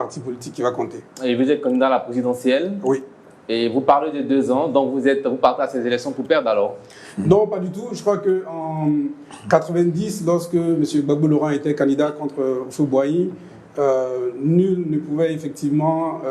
parti politique qui va compter. Et vous êtes candidat à la présidentielle? Oui. Et vous parlez de 2 ans, donc vous partez à ces élections pour perdre alors? Non, pas du tout. Je crois qu'en 90, lorsque M. Gbagbo Laurent était candidat contre Houphouët-Boigny, nul ne pouvait effectivement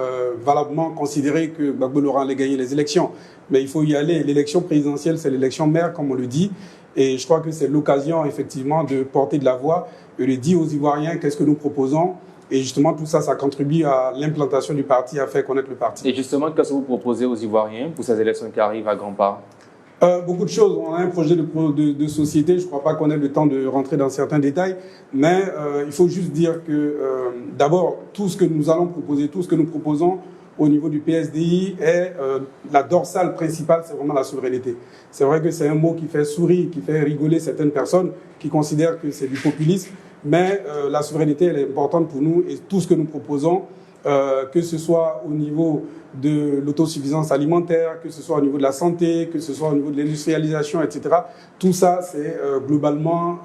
valablement considérer que Gbagbo Laurent allait gagner les élections. Mais il faut y aller. L'élection présidentielle, c'est l'élection maire, comme on le dit. Et je crois que c'est l'occasion, effectivement, de porter de la voix et de dire aux Ivoiriens qu'est-ce que nous proposons. Et justement, tout ça, ça contribue à l'implantation du parti, à faire connaître le parti. Et justement, qu'est-ce que vous proposez aux Ivoiriens pour ces élections qui arrivent à grands pas? Beaucoup de choses. On a un projet de société. Je ne crois pas qu'on ait le temps de rentrer dans certains détails. Mais il faut juste dire que, d'abord, tout ce que nous allons proposer, tout ce que nous proposons au niveau du PSDI est la dorsale principale, c'est vraiment la souveraineté. C'est vrai que c'est un mot qui fait sourire, qui fait rigoler certaines personnes qui considèrent que c'est du populisme. Mais la souveraineté, elle est importante pour nous et tout ce que nous proposons, que ce soit au niveau de l'autosuffisance alimentaire, que ce soit au niveau de la santé, que ce soit au niveau de l'industrialisation, etc. Tout ça, c'est globalement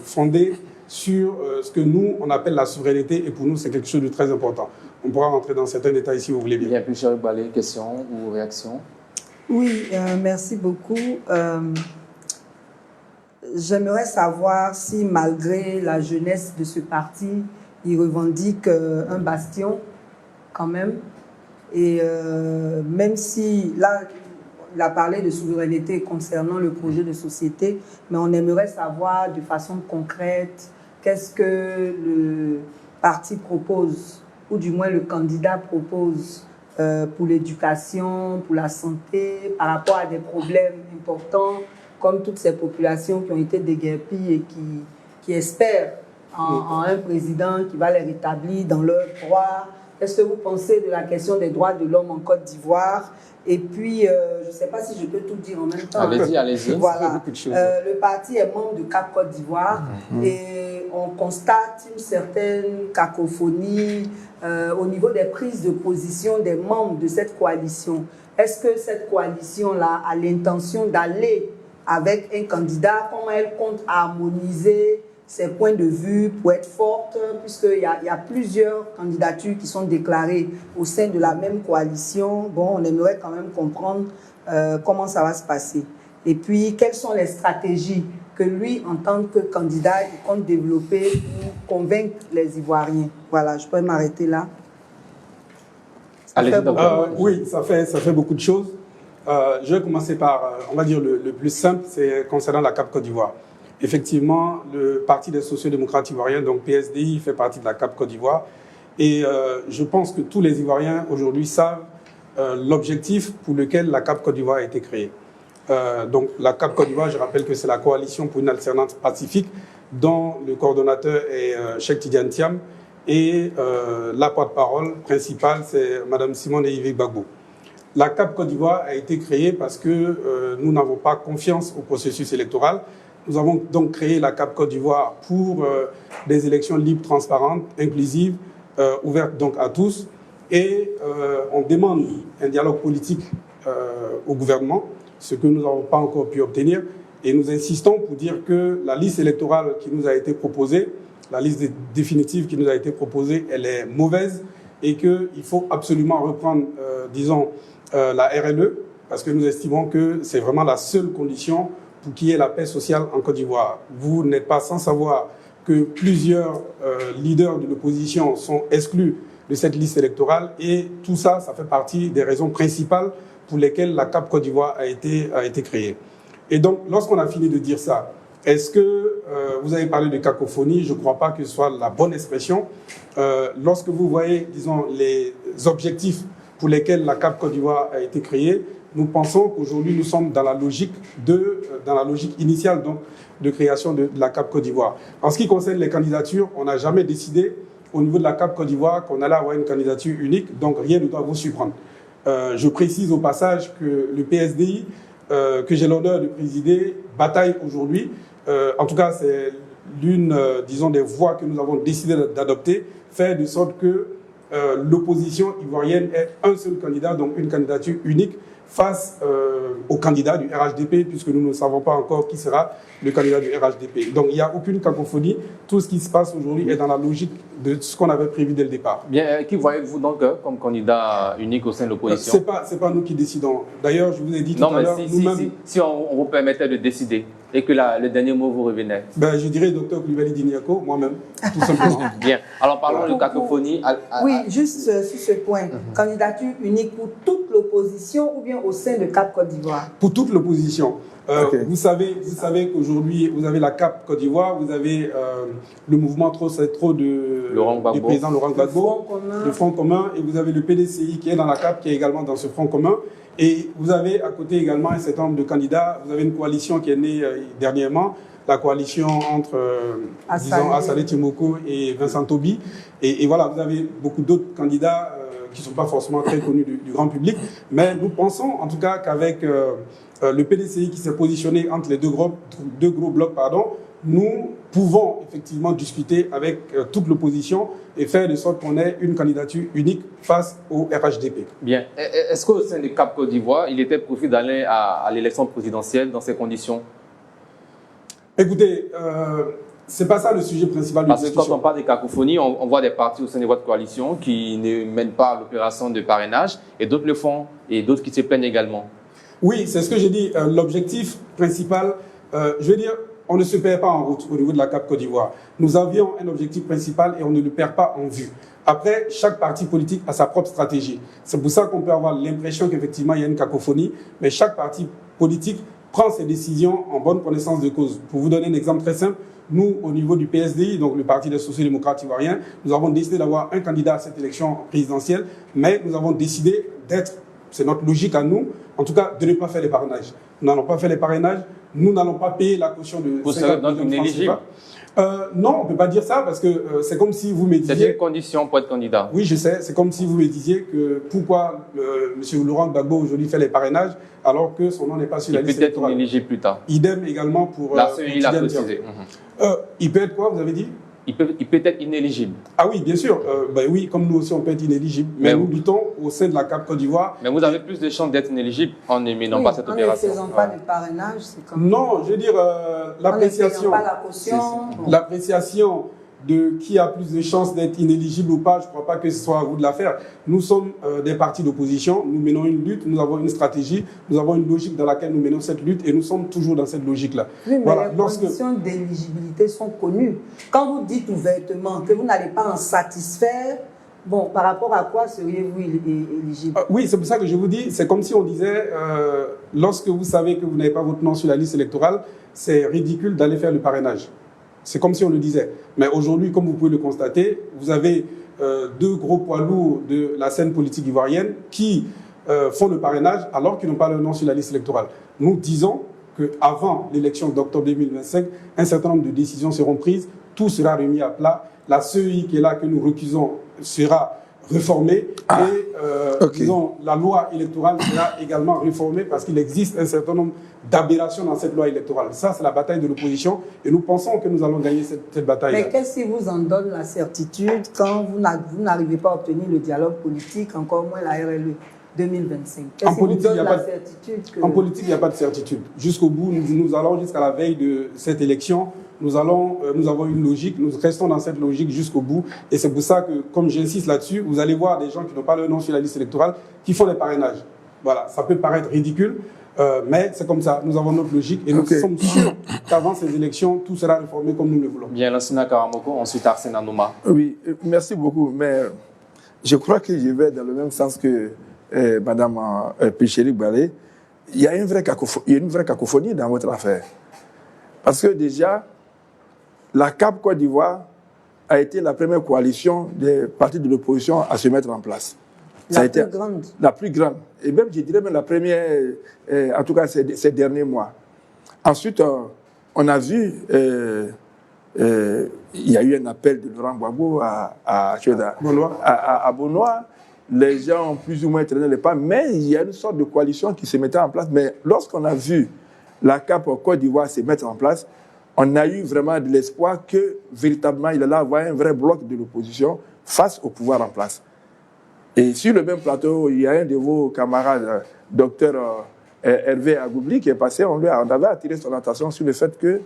fondé sur ce que nous, on appelle la souveraineté et pour nous, c'est quelque chose de très important. On pourra rentrer dans certains détails si vous voulez bien. Bien, Pluchel Balé, questions ou réactions? Oui, merci beaucoup. J'aimerais savoir si, malgré la jeunesse de ce parti, il revendique un bastion, quand même. Et même si, là, il a parlé de souveraineté concernant le projet de société, mais on aimerait savoir de façon concrète qu'est-ce que le parti propose, ou du moins le candidat propose pour l'éducation, pour la santé, par rapport à des problèmes importants, comme toutes ces populations qui ont été déguerpies et qui espèrent en un président qui va les rétablir dans leurs droits. Qu'est-ce que vous pensez de la question des droits de l'homme en Côte d'Ivoire? Et puis, je ne sais pas si je peux tout dire en même temps. Allez-y, allez-y. Voilà. Le parti est membre de CAP Côte d'Ivoire et on constate une certaine cacophonie au niveau des prises de position des membres de cette coalition. Est-ce que cette coalition-là a l'intention d'aller avec un candidat? Comment elle compte harmoniser ses points de vue pour être forte, puisqu'il y a plusieurs candidatures qui sont déclarées au sein de la même coalition. Bon, on aimerait quand même comprendre comment ça va se passer. Et puis, quelles sont les stratégies que lui, en tant que candidat, il compte développer pour convaincre les Ivoiriens? Voilà, je peux m'arrêter là. Oui, ça fait beaucoup de choses. Je vais commencer par, on va dire, le plus simple, c'est concernant la CAP Côte d'Ivoire. Effectivement, le Parti des sociaux-démocrates ivoiriens, donc PSDI, fait partie de la CAP Côte d'Ivoire. Et je pense que tous les Ivoiriens aujourd'hui savent l'objectif pour lequel la CAP Côte d'Ivoire a été créée. Donc la CAP Côte d'Ivoire, je rappelle que c'est la coalition pour une alternance pacifique dont le coordonnateur est Cheikh Tidiane Thiam et la porte-parole principale, c'est Mme Simone Yves Gbagbo. La CAP Côte d'Ivoire a été créée parce que nous n'avons pas confiance au processus électoral. Nous avons donc créé la CAP Côte d'Ivoire pour des élections libres, transparentes, inclusives, ouvertes donc à tous. Et on demande un dialogue politique au gouvernement, ce que nous n'avons pas encore pu obtenir. Et nous insistons pour dire que la liste électorale qui nous a été proposée, la liste définitive qui nous a été proposée, elle est mauvaise et qu'il faut absolument reprendre, disons, la RLE, parce que nous estimons que c'est vraiment la seule condition pour qu'il y ait la paix sociale en Côte d'Ivoire. Vous n'êtes pas sans savoir que plusieurs leaders de l'opposition sont exclus de cette liste électorale et tout ça, ça fait partie des raisons principales pour lesquelles la CAP Côte d'Ivoire a été créée. Et donc, lorsqu'on a fini de dire ça, est-ce que vous avez parlé de cacophonie? Je ne crois pas que ce soit la bonne expression. Lorsque vous voyez, disons, les objectifs pour lesquels la CAP Côte d'Ivoire a été créée, nous pensons qu'aujourd'hui, nous sommes dans la logique initiale donc, de création de la CAP Côte d'Ivoire. En ce qui concerne les candidatures, on n'a jamais décidé au niveau de la CAP Côte d'Ivoire qu'on allait avoir une candidature unique, donc rien ne doit vous surprendre. Je précise au passage que le PSDI, que j'ai l'honneur de présider, bataille aujourd'hui. En tout cas, c'est l'une, disons, des voies que nous avons décidé d'adopter, faire de sorte que l'opposition ivoirienne ait un seul candidat, donc une candidature unique, face au candidat du RHDP, puisque nous ne savons pas encore qui sera le candidat du RHDP. Donc il n'y a aucune cacophonie. Tout ce qui se passe aujourd'hui est dans la logique de ce qu'on avait prévu dès le départ. Bien, qui voyez-vous donc comme candidat unique au sein de l'opposition? C'est pas nous qui décidons. D'ailleurs, je vous ai dit tout à l'heure, si on vous permettait de décider et que le dernier mot vous revenait. Ben, je dirais Dr Coulibaly Diniako, moi-même, tout simplement. Bien. Alors parlons de cacophonie. Oui, juste sur ce point. Candidature unique pour toute l'opposition ou bien au sein de CAP Côte d'Ivoire? Pour toute l'opposition. Vous savez qu'aujourd'hui, vous avez la CAP Côte d'Ivoire, vous avez le mouvement trop du président Laurent Gbagbo, le Front commun, et vous avez le PDCI qui est dans la CAP, qui est également dans ce Front commun. Et vous avez à côté également un certain nombre de candidats. Vous avez une coalition qui est née dernièrement, la coalition entre Assalé Timoko et Vincent Tobi. Et voilà, vous avez beaucoup d'autres candidats qui ne sont pas forcément très connus du grand public. Mais nous pensons en tout cas qu'avec le PDCI qui s'est positionné entre les deux gros blocs, nous pouvons effectivement discuter avec toute l'opposition et faire de sorte qu'on ait une candidature unique face au RHDP. Bien. Est-ce qu'au sein du CAP Côte d'Ivoire, il était possible d'aller à l'élection présidentielle dans ces conditions? Écoutez, c'est pas ça le sujet principal de discussion. Parce que quand on parle de cacophonie, on voit des partis au sein de votre coalition qui ne mènent pas l'opération de parrainage et d'autres le font et d'autres qui se plaignent également. Oui, c'est ce que j'ai dit. L'objectif principal, je veux dire, on ne se perd pas en route au niveau de la CAP Côte d'Ivoire. Nous avions un objectif principal et on ne le perd pas en vue. Après, chaque parti politique a sa propre stratégie. C'est pour ça qu'on peut avoir l'impression qu'effectivement il y a une cacophonie, mais chaque parti politique prend ses décisions en bonne connaissance de cause. Pour vous donner un exemple très simple, nous, au niveau du PSDI, donc le Parti des sociaux-démocrates ivoiriens, nous avons décidé d'avoir un candidat à cette élection présidentielle, mais nous avons décidé d'être, c'est notre logique à nous, en tout cas, de ne pas faire les parrainages. Nous n'allons pas faire les parrainages, nous n'allons pas payer la caution de... Vous serez donc inéligible? Non, on ne peut pas dire ça parce que c'est comme si vous me disiez... C'est une condition pour être candidat. Oui, je sais. C'est comme si vous me disiez que pourquoi M. Laurent Gbagbo aujourd'hui fait les parrainages alors que son nom n'est pas sur la liste électorale. Il peut être inéligible plus tard. Idem également pour... La CEI l'a précisé. Il peut être quoi, vous avez dit? Il peut être inéligible. Ah oui, bien sûr. Oui, comme nous aussi, on peut être inéligible. Mais nous luttons au sein de la CAP Côte d'Ivoire. Mais vous avez plus de chances d'être inéligible en ne menant pas cette opération. En ne faisant pas de parrainage, c'est comme... Non, je veux dire, l'appréciation... pas la caution. L'appréciation de qui a plus de chances d'être inéligible ou pas, je ne crois pas que ce soit à vous de la faire. Nous sommes des partis d'opposition, nous menons une lutte, nous avons une stratégie, nous avons une logique dans laquelle nous menons cette lutte et nous sommes toujours dans cette logique-là. Oui, mais les conditions d'éligibilité sont connues. Quand vous dites ouvertement que vous n'allez pas en satisfaire, bon, par rapport à quoi seriez-vous éligible? Oui, c'est pour ça que je vous dis, c'est comme si on disait, lorsque vous savez que vous n'avez pas votre nom sur la liste électorale, c'est ridicule d'aller faire le parrainage. C'est comme si on le disait. Mais aujourd'hui, comme vous pouvez le constater, vous avez deux gros poids lourds de la scène politique ivoirienne qui font le parrainage alors qu'ils n'ont pas leur nom sur la liste électorale. Nous disons qu'avant l'élection d'octobre 2025, un certain nombre de décisions seront prises, tout sera remis à plat. La CEI qui est là, que nous recusons, sera réformée et disons, la loi électorale sera également réformée parce qu'il existe un certain nombre d'aberrations dans cette loi électorale. Ça, c'est la bataille de l'opposition et nous pensons que nous allons gagner cette bataille. Mais qu'est-ce qui vous en donne la certitude quand vous n'arrivez pas à obtenir le dialogue politique, encore moins la RLE 2025? En politique, il n'y a pas de certitude. Jusqu'au bout, nous allons jusqu'à la veille de cette élection. Nous avons une logique, nous restons dans cette logique jusqu'au bout. Et c'est pour ça que, comme j'insiste là-dessus, vous allez voir des gens qui n'ont pas leur nom sur la liste électorale qui font des parrainages. Voilà, ça peut paraître ridicule, mais c'est comme ça. Nous avons notre logique et nous sommes sûrs qu'avant ces élections, tout sera réformé comme nous le voulons. Bien, Lansana Karamoko, ensuite Arsène Anouma. Oui, merci beaucoup. Mais je crois que je vais dans le même sens que Mme Péchéry Balé. Il y a une vraie cacophonie dans votre affaire. Parce que déjà, la CAP Côte d'Ivoire a été la première coalition des partis de l'opposition à se mettre en place. La plus grande. La plus grande. Et même, je dirais même la première, en tout cas ces derniers mois. Ensuite, on a vu, il y a eu un appel de Laurent Gbagbo à Bonois. Les gens ont plus ou moins traîné les pas, mais il y a une sorte de coalition qui se mettait en place. Mais lorsqu'on a vu la CAP Côte d'Ivoire se mettre en place, on a eu vraiment de l'espoir que, véritablement, il allait avoir un vrai bloc de l'opposition face au pouvoir en place. Et sur le même plateau, il y a un de vos camarades, docteur Hervé Agoubli, qui est passé, on avait attiré son attention sur le fait que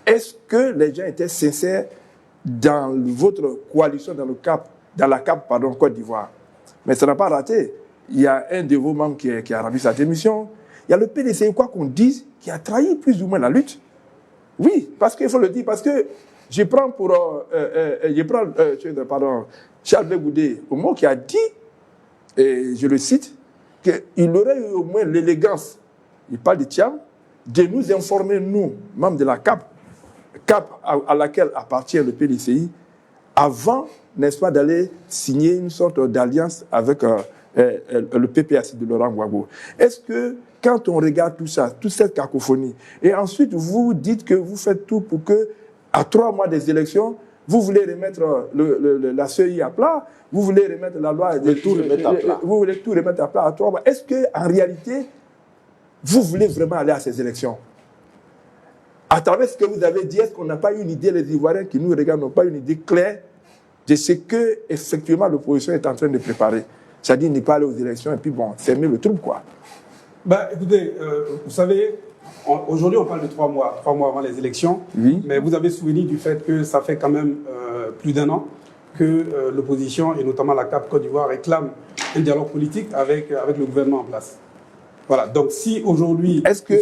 est-ce que les gens étaient sincères dans votre coalition, dans la CAP Côte d'Ivoire? Mais ça n'a pas raté. Il y a un de vos membres qui a rempli cette émission. Il y a le PDC, quoi qu'on dise, qui a trahi plus ou moins la lutte. Oui, parce qu'il faut le dire, parce que je prends Charles Bégoudé, au mot qui a dit, et je le cite, qu'il aurait eu au moins l'élégance, il parle de Thiam, de nous informer, nous, membres de la CAP à laquelle appartient le PDCI, avant, n'est-ce pas, d'aller signer une sorte d'alliance avec le PPAC de Laurent Gbagbo. Est-ce que, quand on regarde tout ça, toute cette cacophonie, et ensuite vous dites que vous faites tout pour que, à 3 mois des élections, vous voulez remettre la CEI à plat, vous voulez remettre la loi... Vous voulez tout remettre à plat à 3 mois. Est-ce qu'en réalité, vous voulez vraiment aller à ces élections? À travers ce que vous avez dit, est-ce qu'on n'a pas une idée, les Ivoiriens qui nous regardent n'ont pas une idée claire de ce que, effectivement, l'opposition est en train de préparer? C'est-à-dire ne pas aller aux élections et puis, bon, fermer le trouble, quoi. Écoutez, vous savez, aujourd'hui, on parle de 3 mois avant les élections, oui. Mais vous avez souvenir du fait que ça fait quand même plus d'1 an que l'opposition, et notamment la CAP Côte d'Ivoire, réclame un dialogue politique avec le gouvernement en place. Voilà, donc si aujourd'hui... Est-ce que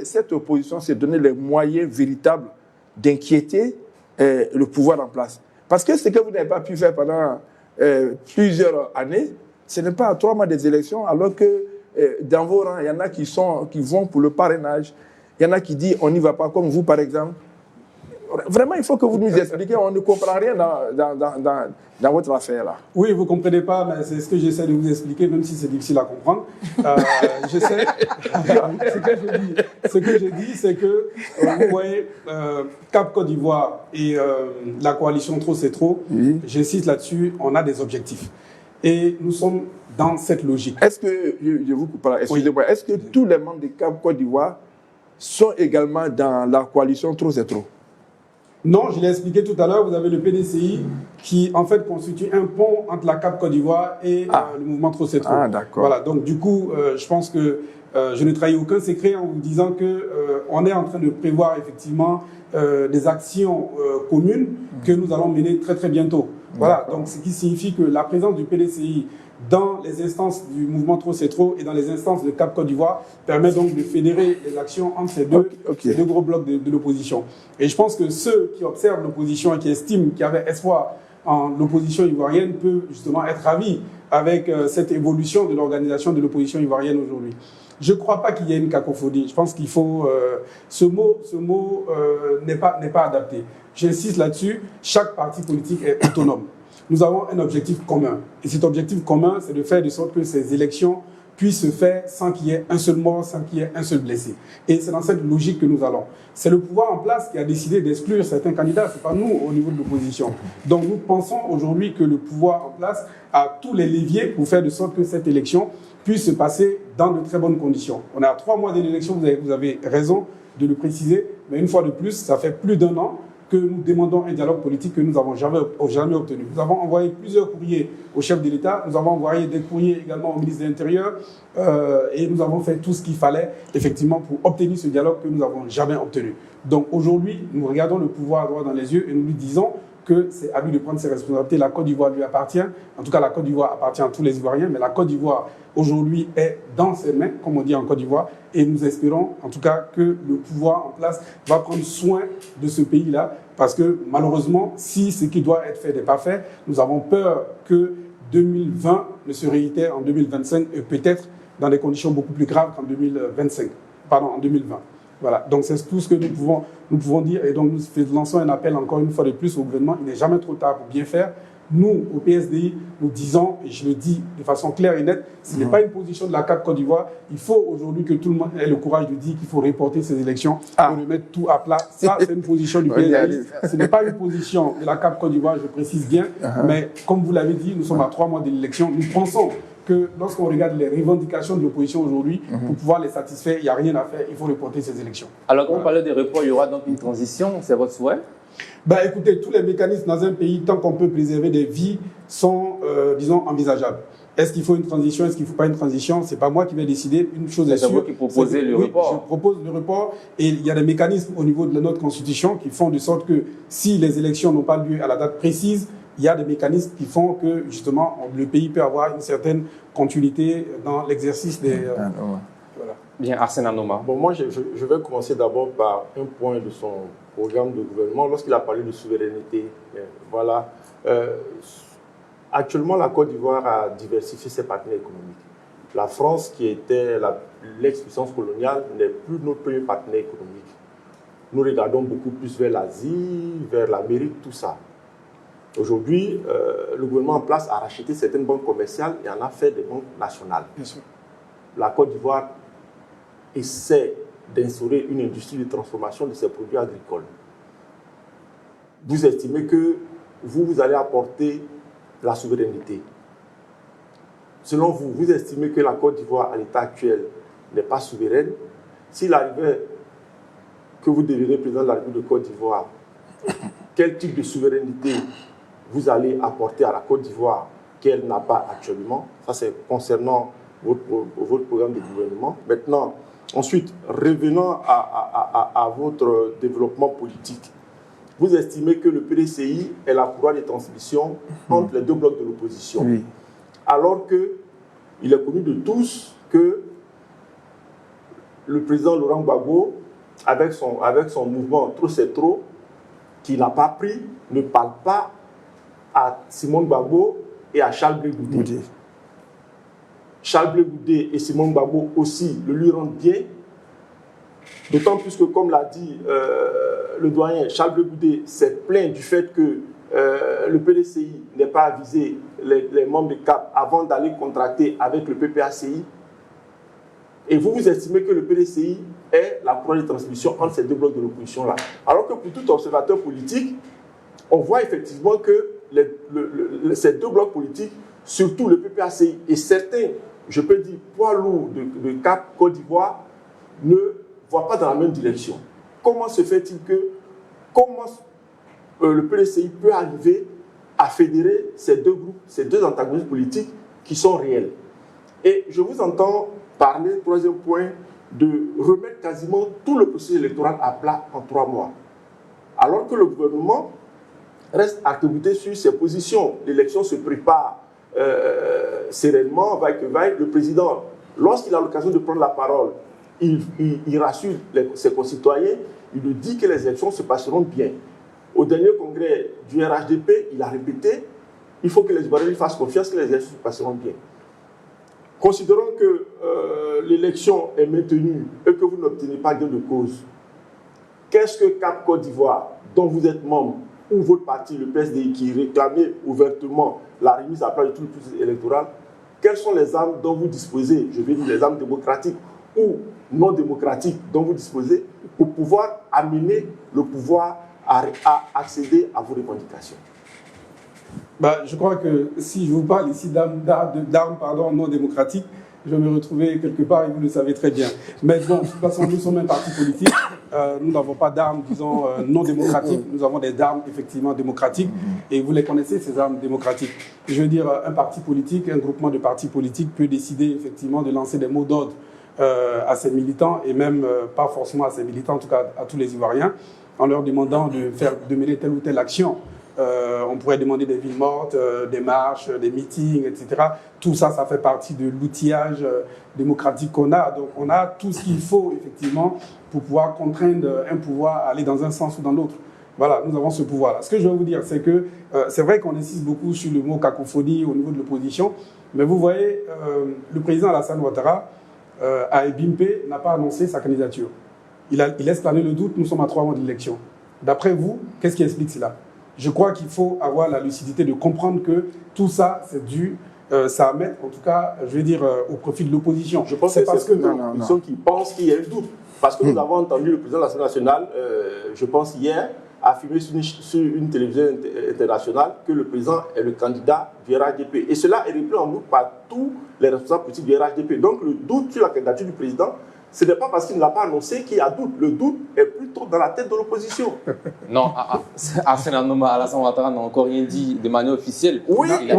cette opposition s'est donné les moyens véritables d'inquiéter le pouvoir en place? Parce que ce que vous n'avez pas pu faire pendant plusieurs années, ce n'est pas à 3 mois des élections, alors que dans vos rangs, il y en a qui vont pour le parrainage, il y en a qui disent on n'y va pas, comme vous par exemple. Vraiment, il faut que vous nous expliquiez, on ne comprend rien dans votre affaire là. Oui, vous ne comprenez pas, mais c'est ce que j'essaie de vous expliquer, même si c'est difficile à comprendre. J'essaie. Ce que je dis, c'est que, vous voyez, CAP Côte d'Ivoire et la coalition Trop c'est trop, oui. J'insiste là-dessus, on a des objectifs. Et nous sommes dans cette logique. Est-ce que, je vous coupe là, excusez-moi, oui. Est-ce que tous les membres de CAP Côte d'Ivoire sont également dans la coalition Trop c'est trop? Non, je l'ai expliqué tout à l'heure, vous avez le PDCI qui, en fait, constitue un pont entre la CAP Côte d'Ivoire et le mouvement Trop c'est trop. Ah, d'accord. Voilà, donc du coup, je pense que je ne trahis aucun secret en vous disant qu'on est en train de prévoir effectivement des actions communes que nous allons mener très très bientôt. Voilà, donc ce qui signifie que la présence du PDCI dans les instances du mouvement Trop c'est trop et dans les instances de CAP Côte d'Ivoire permet donc de fédérer les actions entre ces deux gros blocs de l'opposition. Et je pense que ceux qui observent l'opposition et qui estiment qu'il y avait espoir en l'opposition ivoirienne peuvent justement être ravis avec cette évolution de l'organisation de l'opposition ivoirienne aujourd'hui. Je ne crois pas qu'il y ait une cacophonie. Je pense qu'il faut... ce mot n'est pas adapté. J'insiste là-dessus, chaque parti politique est autonome. Nous avons un objectif commun. Et cet objectif commun, c'est de faire de sorte que ces élections puissent se faire sans qu'il y ait un seul mort, sans qu'il y ait un seul blessé. Et c'est dans cette logique que nous allons. C'est le pouvoir en place qui a décidé d'exclure certains candidats, ce n'est pas nous au niveau de l'opposition. Donc nous pensons aujourd'hui que le pouvoir en place a tous les leviers pour faire de sorte que cette élection puisse se passer dans de très bonnes conditions. On est à 3 mois de l'élection, vous avez raison de le préciser, mais une fois de plus, ça fait plus d'1 an que nous demandons un dialogue politique que nous n'avons jamais obtenu. Nous avons envoyé plusieurs courriers au chef de l'État, nous avons envoyé des courriers également au ministre de l'Intérieur et nous avons fait tout ce qu'il fallait effectivement pour obtenir ce dialogue que nous n'avons jamais obtenu. Donc aujourd'hui, nous regardons le pouvoir droit dans les yeux et nous lui disons que c'est à lui de prendre ses responsabilités. La Côte d'Ivoire lui appartient. En tout cas, la Côte d'Ivoire appartient à tous les Ivoiriens, mais la Côte d'Ivoire, aujourd'hui, est dans ses mains, comme on dit en Côte d'Ivoire, et nous espérons, en tout cas, que le pouvoir en place va prendre soin de ce pays-là, parce que, malheureusement, si ce qui doit être fait n'est pas fait, nous avons peur que 2020 ne se réitère en 2025, et peut-être dans des conditions beaucoup plus graves qu'en 2020. Voilà, donc c'est tout ce que nous pouvons dire, et donc nous lançons un appel encore une fois de plus au gouvernement. Il n'est jamais trop tard pour bien faire. Nous, au PSDI, nous disons, et je le dis de façon claire et nette, ce n'est pas une position de la CAP Côte d'Ivoire. Il faut aujourd'hui que tout le monde ait le courage de dire qu'il faut reporter ces élections pour remettre tout à plat. Ça, c'est une position du PSDI. Ce n'est pas une position de la CAP Côte d'Ivoire, je précise bien, mais comme vous l'avez dit, nous sommes à 3 mois de l'élection. Nous pensons que lorsqu'on regarde les revendications de l'opposition aujourd'hui, pour pouvoir les satisfaire, il n'y a rien à faire, il faut reporter ces élections. Alors, quand on parlait des reports, il y aura donc une transition, c'est votre souhait? Bah, écoutez, tous les mécanismes dans un pays, tant qu'on peut préserver des vies, sont, disons, envisageables. Est-ce qu'il faut une transition, est-ce qu'il ne faut pas une transition? Ce n'est pas moi qui vais décider. Une chose est sûre. C'est vous qui proposez le report. Je propose le report et il y a des mécanismes au niveau de notre Constitution qui font de sorte que si les élections n'ont pas lieu à la date précise, il y a des mécanismes qui font que, justement, le pays peut avoir une certaine continuité dans l'exercice des... Voilà. Bien, Arsène Anoma. Bon, moi, je vais commencer d'abord par un point de son programme de gouvernement lorsqu'il a parlé de souveraineté. Voilà. Actuellement, la Côte d'Ivoire a diversifié ses partenaires économiques. La France, qui était l'ex-puissance coloniale, n'est plus notre premier partenaire économique. Nous regardons beaucoup plus vers l'Asie, vers l'Amérique, tout ça. Aujourd'hui, le gouvernement en place a racheté certaines banques commerciales et en a fait des banques nationales. Bien sûr. La Côte d'Ivoire essaie d'instaurer une industrie de transformation de ses produits agricoles. Vous estimez que vous allez apporter la souveraineté. Selon vous, vous estimez que la Côte d'Ivoire, à l'état actuel, n'est pas souveraine. S'il arrivait que vous deveniez président de la République de Côte d'Ivoire, quel type de souveraineté vous allez apporter à la Côte d'Ivoire qu'elle n'a pas actuellement? Ça, c'est concernant votre programme de gouvernement. Maintenant, ensuite, revenons à votre développement politique. Vous estimez que le PDCI est la courroie de transmission entre les deux blocs de l'opposition. Oui. Alors qu'il est connu de tous que le président Laurent Gbagbo, avec son mouvement Trop c'est trop, qui n'a pas pris, ne parle pas à Simone Gbagbo et à Charles Blé Goudé. Charles Blé Goudé et Simone Gbagbo aussi le lui rendent bien. D'autant plus que, comme l'a dit le doyen, Charles Blé Goudé s'est plaint du fait que le PDCI n'ait pas avisé les membres de CAP avant d'aller contracter avec le PPACI. Et vous estimez que le PDCI est la courroie de transmission entre ces deux blocs de l'opposition-là. Alors que pour tout observateur politique, on voit effectivement que ces deux blocs politiques, surtout le PPACI et certains, je peux dire, poids lourds de CAP Côte d'Ivoire, ne voient pas dans la même direction. Comment se fait-il que, le PDCI peut arriver à fédérer ces deux groupes, ces deux antagonistes politiques qui sont réels? Et je vous entends parler, troisième point, de remettre quasiment tout le processus électoral à plat en 3 mois. Alors que le gouvernement reste arc-bouté sur ses positions. L'élection se prépare sereinement, vaille que vaille. Le président, lorsqu'il a l'occasion de prendre la parole, il rassure ses concitoyens, il lui dit que les élections se passeront bien. Au dernier congrès du RHDP, il a répété, il faut que les Ivoiriens lui fassent confiance que les élections se passeront bien. Considérons que l'élection est maintenue et que vous n'obtenez pas gain de cause. Qu'est-ce que CAP Côte d'Ivoire, dont vous êtes membre, ou votre parti, le PSDI, qui réclamait ouvertement la remise à plat de tout le processus électoral, quelles sont les armes dont vous disposez, je vais dire les armes démocratiques ou non démocratiques dont vous disposez, pour pouvoir amener le pouvoir à accéder à vos revendications? Bah, je crois que si je vous parle ici d'armes non démocratiques, je vais me retrouver quelque part et vous le savez très bien. Mais bon, de toute façon, nous sommes un parti politique. Nous n'avons pas d'armes, disons, non démocratiques. Nous avons des armes, effectivement, démocratiques. Et vous les connaissez, ces armes démocratiques. Je veux dire, un parti politique, un groupement de partis politiques peut décider, effectivement, de lancer des mots d'ordre à ses militants, et même pas forcément à ses militants, en tout cas à tous les Ivoiriens, en leur demandant de mener telle ou telle action. On pourrait demander des villes mortes, des marches, des meetings, etc. Tout ça, ça fait partie de l'outillage démocratique qu'on a. Donc on a tout ce qu'il faut, effectivement, pour pouvoir contraindre un pouvoir à aller dans un sens ou dans l'autre. Voilà, nous avons ce pouvoir-là. Ce que je veux vous dire, c'est que c'est vrai qu'on insiste beaucoup sur le mot cacophonie au niveau de l'opposition, mais vous voyez, le président Alassane Ouattara, à Ebimpe, n'a pas annoncé sa candidature. Il laisse planer le doute, nous sommes à 3 mois de l'élection. D'après vous, qu'est-ce qui explique cela? Je crois qu'il faut avoir la lucidité de comprendre que tout ça, c'est dû, ça à mettre, en tout cas, je vais dire, au profit de l'opposition. Je pense que c'est parce que ceux qui pensent qu'il y a un doute. Parce que nous avons entendu le président de l'Assemblée nationale, je pense hier, affirmer sur une télévision internationale que le président est le candidat du RHDP. Et cela est repris en nous par tous les responsables politiques du RHDP. Donc le doute sur la candidature du président ce n'est pas parce qu'il ne l'a pas annoncé qu'il y a doute. Le doute est plutôt dans la tête de l'opposition. Non, Arsène Alassane Ouattara n'a encore rien dit de manière officielle. Oui, il a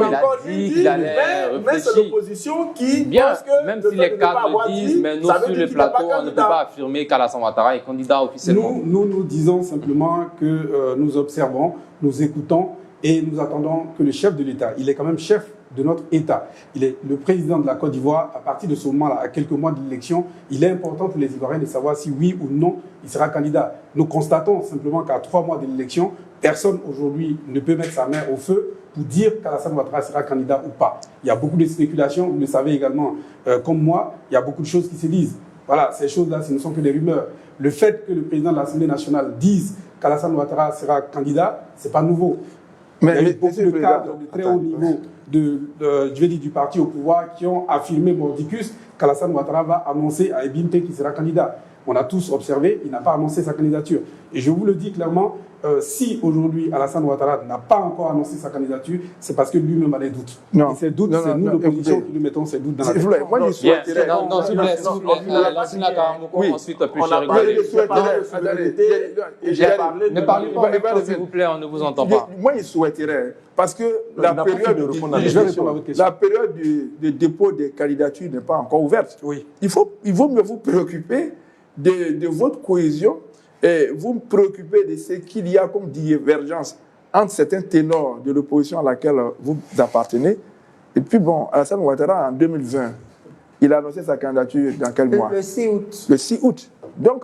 dit qu'il allait mais c'est réfléchir. l'opposition qui Bien, pense que même si les cadres le disent, mais nous, sur le plateau, on ne peut pas affirmer qu'Alassane Ouattara est candidat officiellement. Nous disons simplement que nous observons, nous écoutons et nous attendons que le chef de l'État, il est quand même chef de notre État. Il est le président de la Côte d'Ivoire. À partir de ce moment-là, à quelques mois de l'élection, il est important pour les Ivoiriens de savoir si oui ou non il sera candidat. Nous constatons simplement qu'à 3 mois de l'élection, personne aujourd'hui ne peut mettre sa main au feu pour dire qu'Alassane Ouattara sera candidat ou pas. Il y a beaucoup de spéculations, vous le savez également, comme moi, il y a beaucoup de choses qui se disent. Voilà, ces choses-là, ce ne sont que des rumeurs. Le fait que le président de l'Assemblée nationale dise qu'Alassane Ouattara sera candidat, ce n'est pas nouveau. Mais il y a eu beaucoup de cadres de très haut niveau du parti au pouvoir qui ont affirmé mordicus qu'Alassane Ouattara va annoncer à Ebimpe qu'il sera candidat. On a tous observé, il n'a pas annoncé sa candidature. Et je vous le dis clairement, si aujourd'hui Alassane Ouattara n'a pas encore annoncé sa candidature, c'est parce que lui-même a des doutes. Non. Et ces doutes, c'est nous, l'opposition, qui lui mettons ces doutes dans la tête. Moi, je souhaiterais... Non, s'il vous plaît, Lassina Karamoko, ensuite, puis on a parlé de souveraineté et j'ai parlé de... Ne parlez pas, s'il vous plaît, on ne vous entend pas. Moi, je souhaiterais, parce que la période de dépôt des candidatures n'est pas encore ouverte. Oui. Il vaut mieux vous préoccuper de votre cohésion et vous préoccuper de ce qu'il y a comme divergence entre certains ténors de l'opposition à laquelle vous appartenez. Et puis bon, Alassane Ouattara, en 2020, il a annoncé sa candidature dans quel mois? Le 6 août. Le 6 août. Donc,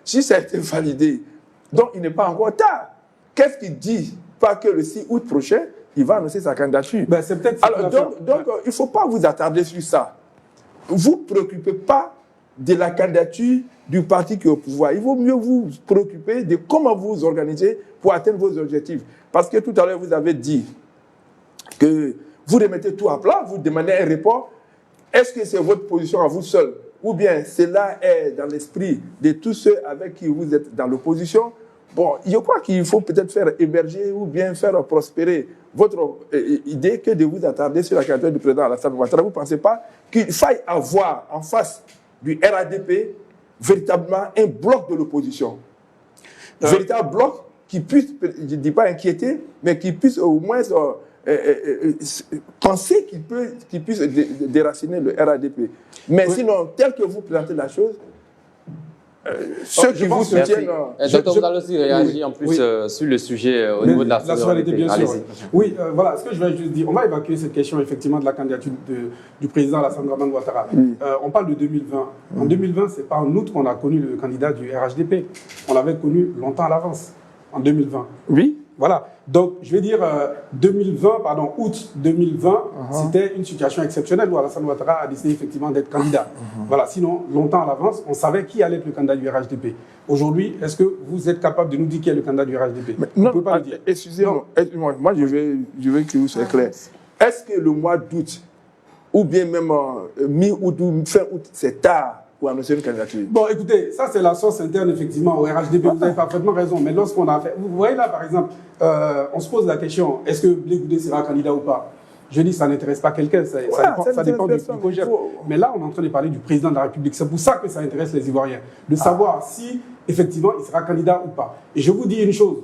si ça a été validé, donc il n'est pas encore tard. Qu'est-ce qu'il dit? Pas que le 6 août prochain, il va annoncer sa candidature. Ben, c'est peut-être... Alors, donc il ne faut pas vous attarder sur ça. Vous ne préoccupez pas de la candidature du parti qui est au pouvoir. Il vaut mieux vous préoccuper de comment vous vous organisez pour atteindre vos objectifs. Parce que tout à l'heure, vous avez dit que vous remettez tout à plat, vous demandez un report. Est-ce que c'est votre position à vous seul? Ou bien cela est dans l'esprit de tous ceux avec qui vous êtes dans l'opposition? Bon, je crois qu'il faut peut-être faire émerger ou bien faire prospérer votre idée que de vous attarder sur la candidature du président Alassane Ouattara. Vous ne pensez pas qu'il faille avoir en face du RADP véritablement un bloc de l'opposition. Un véritable bloc qui puisse, je ne dis pas inquiéter, mais qui puisse au moins penser qu'il puisse déraciner le RADP. Mais sinon, tel que vous présentez la chose, ceux qui vous soutiennent... Docteur, vous allez aussi réagir en plus sur le sujet au niveau de la souveraineté. Bien sûr. Oui, voilà, ce que je vais juste dire, on va évacuer cette question effectivement de la candidature du président Alassane Ouattara. On parle de 2020. En 2020, ce n'est pas en août qu'on a connu le candidat du RHDP. On l'avait connu longtemps à l'avance, en 2020. Oui. Voilà. Donc, je vais dire août 2020, c'était une situation exceptionnelle où Alassane Ouattara a décidé effectivement d'être candidat. Voilà. Sinon, longtemps à l'avance, on savait qui allait être le candidat du RHDP. Aujourd'hui, est-ce que vous êtes capable de nous dire qui est le candidat du RHDP? Non, on ne peut pas le dire. Excusez-moi, moi je veux que vous soyez clair. Est-ce que le mois d'août, ou bien même mi-août ou fin août, c'est tard pour annoncer une candidature? Bon, écoutez, ça c'est la source interne effectivement au RHDP, vous avez parfaitement raison. Mais lorsqu'on a fait, vous voyez là par exemple, on se pose la question, est-ce que Blé Goudé sera candidat ou pas? Je dis, ça n'intéresse pas quelqu'un, ça dépend du projet. Mais là, on est en train de parler du président de la République. C'est pour ça que ça intéresse les Ivoiriens, de savoir si effectivement il sera candidat ou pas. Et je vous dis une chose,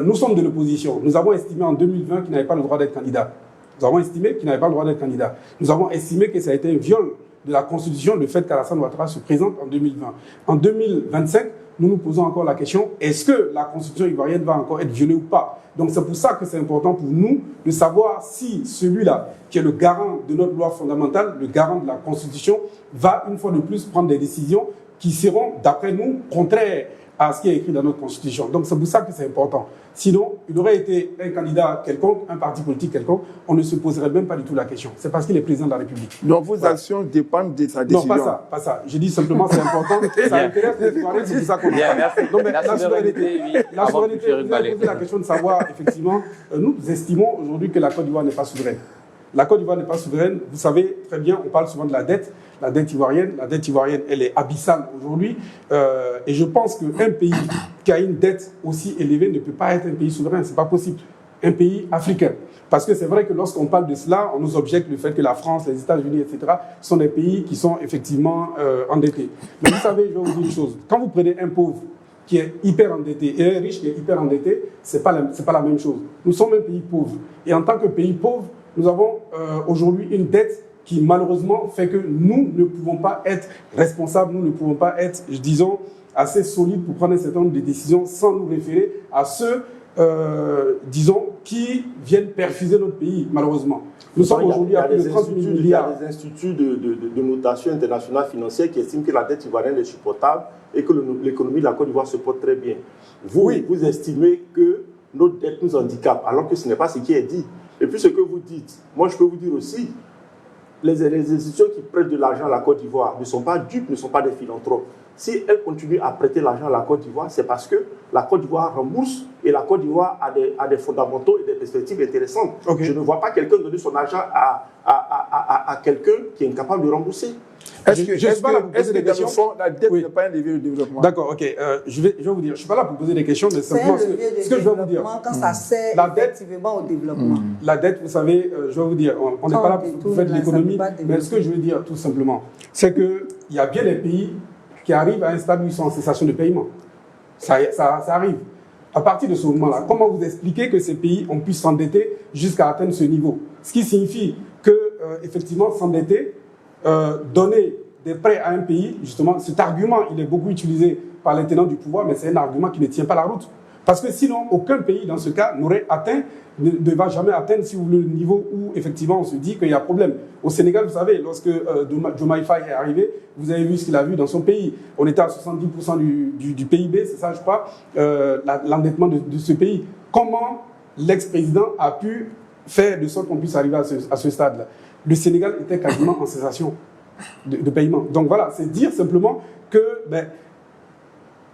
nous sommes de l'opposition. Nous avons estimé en 2020 qu'il n'avait pas le droit d'être candidat. Nous avons estimé qu'il n'avait pas le droit d'être candidat. Nous avons estimé que ça a été un viol de la Constitution, le fait qu'Alassane Ouattara se présente en 2020. En 2025, nous nous posons encore la question, est-ce que la Constitution ivoirienne va encore être violée ou pas? Donc c'est pour ça que c'est important pour nous de savoir si celui-là, qui est le garant de notre loi fondamentale, le garant de la Constitution, va une fois de plus prendre des décisions qui seront, d'après nous, contraires à ce qui est écrit dans notre Constitution. Donc c'est pour ça que c'est important. Sinon, il aurait été un candidat quelconque, un parti politique quelconque, on ne se poserait même pas du tout la question. C'est parce qu'il est président de la République. Donc vos actions dépendent de sa décision? Non, pas ça. Je dis simplement c'est important. Ça intéresse les Ivoiriens, c'est pour ça qu'on a parlé. Non, mais la souveraineté, vous avez posé la question de savoir, effectivement, nous estimons aujourd'hui que la Côte d'Ivoire n'est pas souveraine. La Côte d'Ivoire n'est pas souveraine. Vous savez très bien, on parle souvent de la dette ivoirienne. La dette ivoirienne, elle est abyssale aujourd'hui. Et je pense qu'un pays qui a une dette aussi élevée ne peut pas être un pays souverain. Ce n'est pas possible. un pays africain. Parce que c'est vrai que lorsqu'on parle de cela, on nous objecte le fait que la France, les États-Unis, etc., sont des pays qui sont effectivement endettés. Mais vous savez, je vais vous dire une chose. Quand vous prenez un pauvre qui est hyper endetté et un riche qui est hyper endetté, c'est pas la même chose. Nous sommes un pays pauvre. Et en tant que pays pauvre, nous avons aujourd'hui une dette qui malheureusement fait que nous ne pouvons pas être responsables, nous ne pouvons pas être, disons, assez solides pour prendre un certain nombre de décisions sans nous référer à ceux, disons, qui viennent perfuser notre pays, malheureusement. Nous sommes aujourd'hui à plus de 30 000 milliards. Il y a des instituts de notation internationale financière qui estiment que la dette ivoirienne est supportable et que l'économie de la Côte d'Ivoire se porte très bien. Vous estimez que notre dette nous handicape, alors que ce n'est pas ce qui est dit. Et puis ce que vous dites, moi je peux vous dire aussi, les institutions qui prêtent de l'argent à la Côte d'Ivoire ne sont pas dupes, ne sont pas des philanthropes. Si elles continuent à prêter l'argent à la Côte d'Ivoire, c'est parce que la Côte d'Ivoire rembourse et la Côte d'Ivoire a des fondamentaux et des perspectives intéressantes. Okay. Je ne vois pas quelqu'un donner son argent à quelqu'un qui est incapable de rembourser. Est-ce que dans le fond, la dette n'est pas un levier de développement? D'accord, ok. Je vais vous dire, je ne suis pas là pour poser des questions, mais simplement ce que je vais vous dire. Quand ça sert effectivement au développement. La dette, vous savez, je vais vous dire, on n'est pas là pour faire de l'économie, mais ce que je veux dire tout simplement, c'est qu'il y a bien des pays qui arrivent à un stade où ils sont en cessation de paiement. Ça arrive. À partir de ce moment-là, comment vous expliquer que ces pays ont pu s'endetter jusqu'à atteindre ce niveau? Ce qui signifie que, effectivement, s'endetter, donner des prêts à un pays, justement, cet argument, il est beaucoup utilisé par les tenants du pouvoir, mais c'est un argument qui ne tient pas la route. Parce que sinon, aucun pays, dans ce cas, n'aurait atteint, ne va jamais atteindre, si vous voulez, le niveau où, effectivement, on se dit qu'il y a problème. Au Sénégal, vous savez, lorsque Diomaye Faye est arrivé, vous avez vu ce qu'il a vu dans son pays. On était à 70% du PIB, c'est ça, je crois, l'endettement de ce pays. Comment l'ex-président a pu faire de sorte qu'on puisse arriver à ce stade-là? Le Sénégal était quasiment en cessation de paiement. Donc voilà, c'est dire simplement que...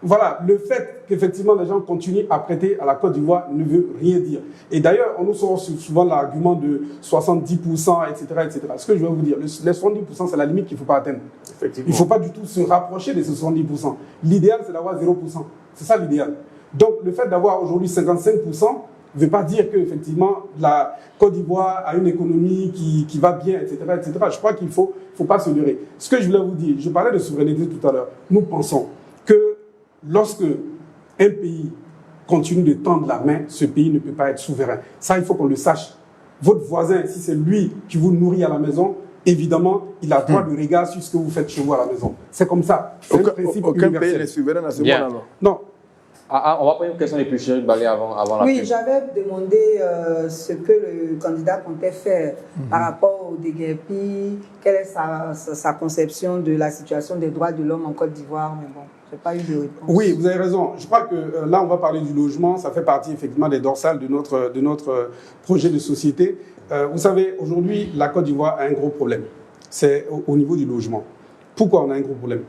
voilà, le fait qu'effectivement les gens continuent à prêter à la Côte d'Ivoire ne veut rien dire. Et d'ailleurs, on nous sort souvent l'argument de 70%, etc., etc. Ce que je vais vous dire, les 70%, c'est la limite qu'il ne faut pas atteindre. Il ne faut pas du tout se rapprocher de ces 70%. L'idéal, c'est d'avoir 0%. C'est ça l'idéal. Donc, le fait d'avoir aujourd'hui 55% ne veut pas dire qu'effectivement, la Côte d'Ivoire a une économie qui va bien, etc., etc. Je crois qu'il ne faut pas se leurrer. Ce que je voulais vous dire, je parlais de souveraineté tout à l'heure. Nous pensons que lorsque un pays continue de tendre la main, ce pays ne peut pas être souverain. Ça, il faut qu'on le sache. Votre voisin, si c'est lui qui vous nourrit à la maison, évidemment, il a droit de regard sur ce que vous faites chez vous à la maison. C'est comme ça. C'est un principe aucun universel. pays n'est souverain à ce moment-là. Non. On va prendre une question de Péchéric Balé avant la Oui, j'avais demandé ce que le candidat comptait faire par rapport au déguerpi, quelle est sa conception de la situation des droits de l'homme en Côte d'Ivoire, mais bon, je n'ai pas eu de réponse. Oui, vous avez raison. Je crois que là, on va parler du logement. Ça fait partie effectivement des dorsales de notre projet de société. Vous savez, aujourd'hui, la Côte d'Ivoire a un gros problème. C'est au niveau du logement. Pourquoi on a un gros problème?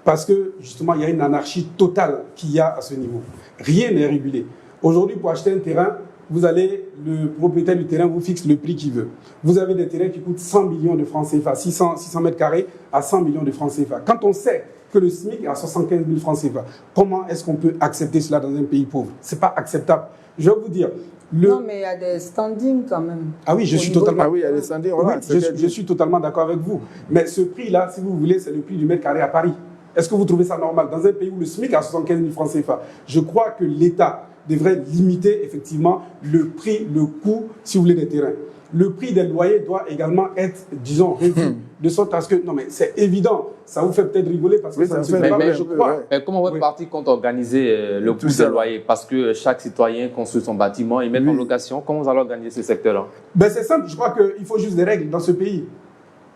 Parce que, justement, il y a une anarchie totale qu'il y a à ce niveau. Rien n'est régulé. Aujourd'hui, pour acheter un terrain, le propriétaire du terrain vous fixe le prix qu'il veut. Vous avez des terrains qui coûtent 100 millions de francs CFA, 600 mètres carrés à 100 millions de francs CFA. Quand on sait que le SMIC est à 75 000 francs CFA, comment est-ce qu'on peut accepter cela dans un pays pauvre? Ce n'est pas acceptable. Je vais vous dire... Non, mais il y a des standings quand même. Ah oui, je suis totalement... Ah oui, il y a des standings. Voilà, oui, je suis totalement d'accord avec vous. Mais ce prix-là, si vous voulez, c'est le prix du mètre carré à Paris. Est-ce que vous trouvez ça normal? Dans un pays où le SMIC est à 75 000 francs CFA, je crois que l'État devrait limiter effectivement le prix, le coût, si vous voulez, des terrains. Le prix des loyers doit également être, disons, réduit, de sorte à ce que... Non, mais c'est évident, ça vous fait peut-être rigoler parce que ça ne se fait pas, mais je crois. Mais comment votre parti compte organiser le coût des loyers? Parce que chaque citoyen construit son bâtiment, il met en location. Comment vous allez organiser ce secteur-là? C'est simple, je crois qu'il faut juste des règles dans ce pays.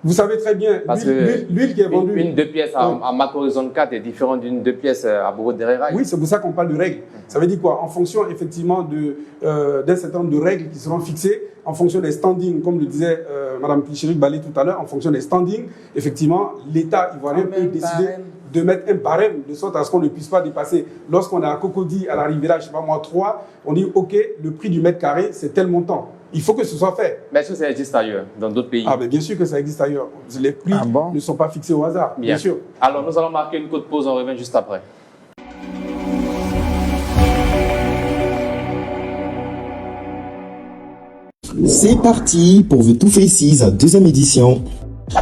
Vous savez très bien, l'huile qui est vendue... Une 2 pièces à Macro Zone 4 est différente d'une 2 pièces à Bourreau de Rérail. Oui, c'est pour ça qu'on parle de règles. Ça veut dire quoi? En fonction, effectivement, d'un certain nombre de règles qui seront fixées, en fonction des standings, comme le disait Mme Péchéric Balé tout à l'heure, en fonction des standings, effectivement, l'État ivoirien peut décider de mettre un barème de sorte à ce qu'on ne puisse pas dépasser. Lorsqu'on est à Cocody, à la Riviera, je ne sais pas moi, 3, on dit, OK, le prix du mètre carré, c'est tel montant. Il faut que ce soit fait. Mais est-ce que ça existe ailleurs, dans d'autres pays? Ah, bien sûr que ça existe ailleurs. Les prix ne sont pas fixés au hasard, bien sûr. Alors, nous allons marquer une courte pause, on revient juste après. C'est parti pour The Two Faces, deuxième édition.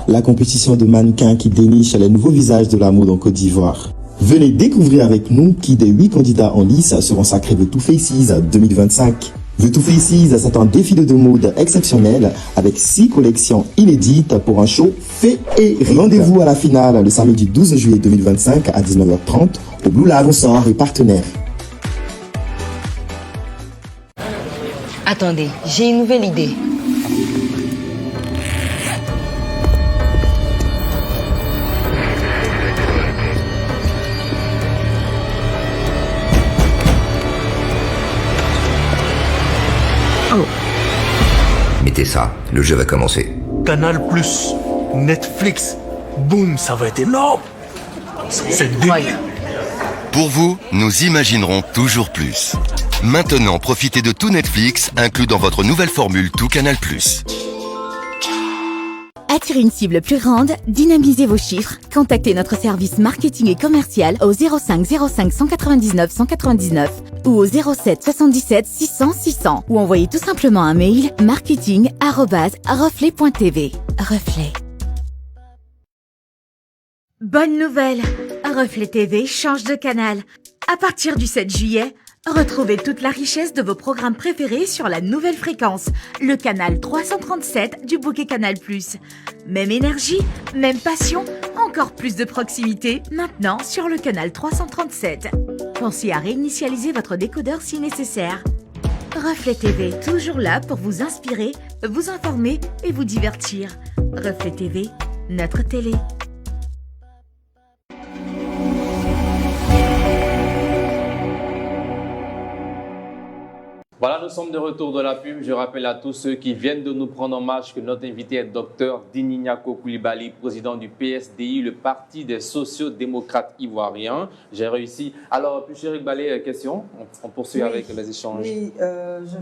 La compétition de mannequins qui déniche les nouveaux visages de la mode en Côte d'Ivoire. Venez découvrir avec nous qui des 8 candidats en lice seront sacrés The Two Faces 2025. The Two Faces, c'est un défilé de mode exceptionnel avec 6 collections inédites pour un show féerique. Rendez-vous à la finale le samedi 12 juillet 2025 à 19h30 au Blue Lab Sponsor et partenaire. Attendez, j'ai une nouvelle idée. Mettez ça, le jeu va commencer. Canal+, Netflix, boum, ça va être énorme. C'est dingue. Pour vous, nous imaginerons toujours plus. Maintenant, profitez de tout Netflix, inclus dans votre nouvelle formule Tout Canal+. Attirer une cible plus grande, dynamisez vos chiffres. Contactez notre service marketing et commercial au 05 05 199 199 ou au 07 77 600 600 ou envoyez tout simplement un mail marketing@reflet.tv. Reflet. Bonne nouvelle, Reflet TV change de canal. À partir du 7 juillet, retrouvez toute la richesse de vos programmes préférés sur la nouvelle fréquence, le canal 337 du bouquet Canal+. Même énergie, même passion, encore plus de proximité maintenant sur le canal 337. Pensez à réinitialiser votre décodeur si nécessaire. Reflet TV, toujours là pour vous inspirer, vous informer et vous divertir. Reflet TV, notre télé. Voilà, nous sommes de retour de la pub. Je rappelle à tous ceux qui viennent de nous prendre en marche que notre invité est Dr Dinignako Coulibaly, président du PSDI, le Parti des sociaux-démocrates ivoiriens. J'ai réussi. Alors, Pucherik Balé, question. On poursuit avec les échanges. Oui,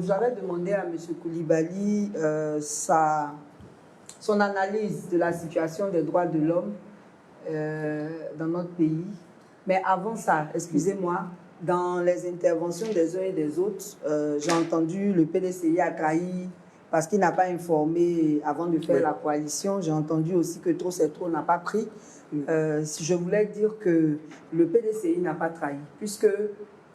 j'avais demandé à M. Coulibaly son analyse de la situation des droits de l'homme dans notre pays. Mais avant ça, excusez-moi, dans les interventions des uns et des autres, j'ai entendu le PDCI a trahi parce qu'il n'a pas informé avant de faire la coalition. J'ai entendu aussi que trop c'est trop n'a pas pris. Je voulais dire que le PDCI n'a pas trahi, puisque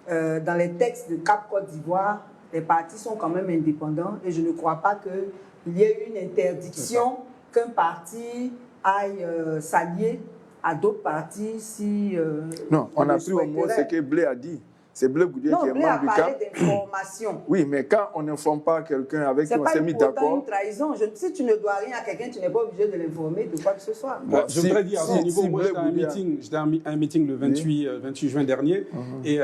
dans les textes de Cap Côte d'Ivoire, les partis sont quand même indépendants et je ne crois pas qu'il y ait une interdiction qu'un parti aille s'allier à d'autres partis si... non, on a pris au mot ce que Blé a dit. C'est Blé Goudier qui est membre du CAP. D'information. Oui, mais quand on n'informe pas quelqu'un avec qui on s'est mis d'accord... C'est pas une trahison. Si tu ne dois rien à quelqu'un, tu n'es pas obligé de l'informer de quoi que ce soit. Bon, je voudrais dire, à ce niveau, moi j'étais à un meeting le 28 juin dernier et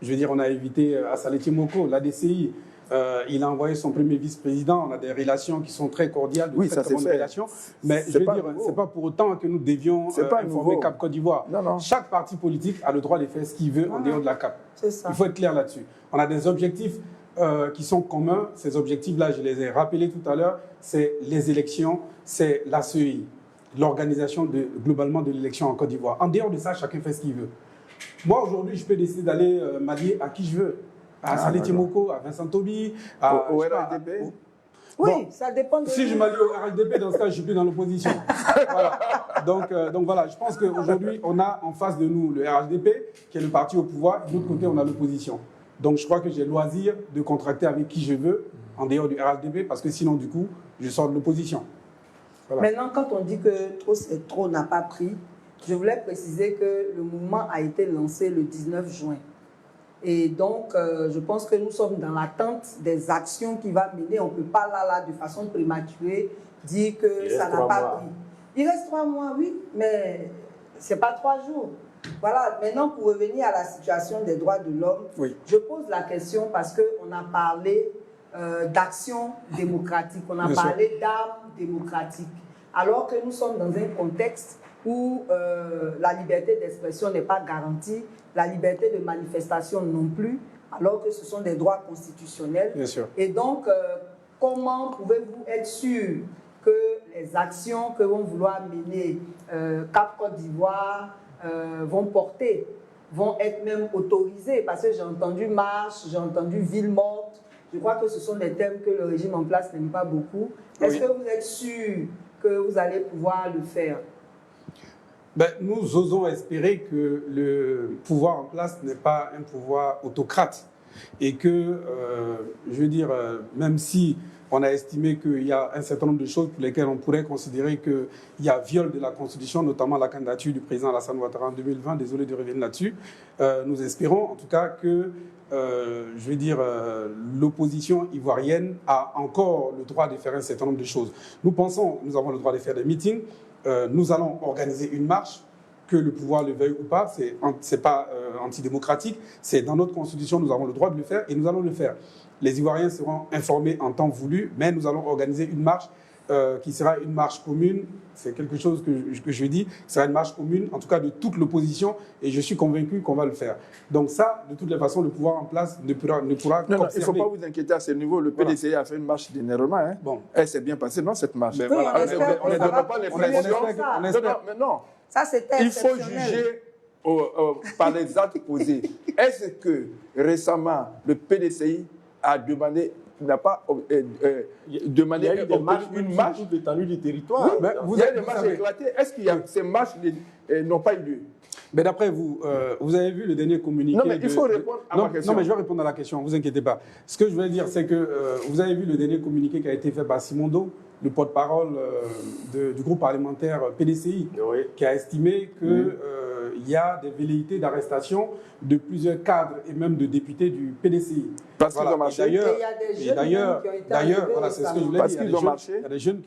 je veux dire, on a invité Assalé Timoko, l'ADCI. Il a envoyé son premier vice-président. On a des relations qui sont très cordiales, de très bonnes relations. Mais je veux dire, c'est pas pour autant que nous devions informer Cap Côte d'Ivoire. Chaque parti politique a le droit de faire ce qu'il veut en dehors de la Cap. Il faut être clair là-dessus. On a des objectifs qui sont communs. Ces objectifs-là, je les ai rappelés tout à l'heure. C'est les élections, c'est la CEI, l'organisation globalement de l'élection en Côte d'Ivoire. En dehors de ça, chacun fait ce qu'il veut. Moi, aujourd'hui, je peux décider d'aller m'allier à qui je veux. À Salé Timoko, à Vincent Toby, au RHDP. Oui, ça dépend de... Si je m'allie au RHDP, dans ce cas, je ne suis plus dans l'opposition. Voilà. Donc voilà, je pense qu'aujourd'hui, on a en face de nous le RHDP, qui est le parti au pouvoir, et de l'autre côté, on a l'opposition. Donc je crois que j'ai le loisir de contracter avec qui je veux, en dehors du RHDP, parce que sinon, du coup, je sors de l'opposition. Voilà. Maintenant, quand on dit que trop c'est trop n'a pas pris, je voulais préciser que le mouvement a été lancé le 19 juin. Et donc, je pense que nous sommes dans l'attente des actions qu'il va mener. On ne peut pas là, de façon prématurée, dire que ça n'a pas pris. Il reste 3 mois, oui, mais ce n'est pas 3 jours. Voilà, maintenant, pour revenir à la situation des droits de l'homme, je pose la question parce qu'on a parlé d'action démocratique, on a parlé d'armes démocratiques, alors que nous sommes dans un contexte où la liberté d'expression n'est pas garantie, la liberté de manifestation non plus, alors que ce sont des droits constitutionnels. Bien sûr. Et donc, comment pouvez-vous être sûr que les actions que vont vouloir mener Cap Côte d'Ivoire vont porter, vont être même autorisées? Parce que j'ai entendu marche, j'ai entendu ville morte, Je crois que ce sont des thèmes que le régime en place n'aime pas beaucoup. Est-ce que vous êtes sûr que vous allez pouvoir le faire? Nous osons espérer que le pouvoir en place n'est pas un pouvoir autocrate et que, je veux dire, même si on a estimé qu'il y a un certain nombre de choses pour lesquelles on pourrait considérer qu'il y a viol de la Constitution, notamment la candidature du président Alassane Ouattara en 2020, désolé de revenir là-dessus, nous espérons en tout cas que, je veux dire, l'opposition ivoirienne a encore le droit de faire un certain nombre de choses. Nous pensons, nous avons le droit de faire des meetings, nous allons organiser une marche, que le pouvoir le veuille ou pas, c'est pas antidémocratique, c'est dans notre constitution, nous avons le droit de le faire et nous allons le faire. Les Ivoiriens seront informés en temps voulu, mais nous allons organiser une marche qui sera une marche commune, c'est quelque chose que je dis, qui sera une marche commune, en tout cas de toute l'opposition, et je suis convaincu qu'on va le faire. Donc ça, de toutes les façons, le pouvoir en place ne pourra non, il ne faut pas vous inquiéter à ce niveau. Le PDCI a fait une marche d'énervement. Hein. Bon. Elle s'est bien passée, non, cette marche. Oui, on espère on ne donne pas l'impression. Non. Ça, c'était il faut juger par les actes posés. Est-ce que récemment, le PDCI a demandé, n'a pas demandé une marche sur l'étendue du territoire? Oui, il y a des marches éclatées. Est-ce que ces marches n'ont pas eu lieu? Mais d'après vous, vous avez vu le dernier communiqué? Non, mais il faut répondre à ma question. Non, mais je vais répondre à la question, ne vous inquiétez pas. Ce que je voulais dire, c'est que vous avez vu le dernier communiqué qui a été fait par Simondo, le porte-parole du groupe parlementaire PDCI, qui a estimé qu'il y a des velléités d'arrestation de plusieurs cadres et même de députés du PDCI. Parce qu'ils ont marché. D'ailleurs, voilà, c'est ce que je voulais dire. Parce qu'ils ont marché. Il y a des jeunes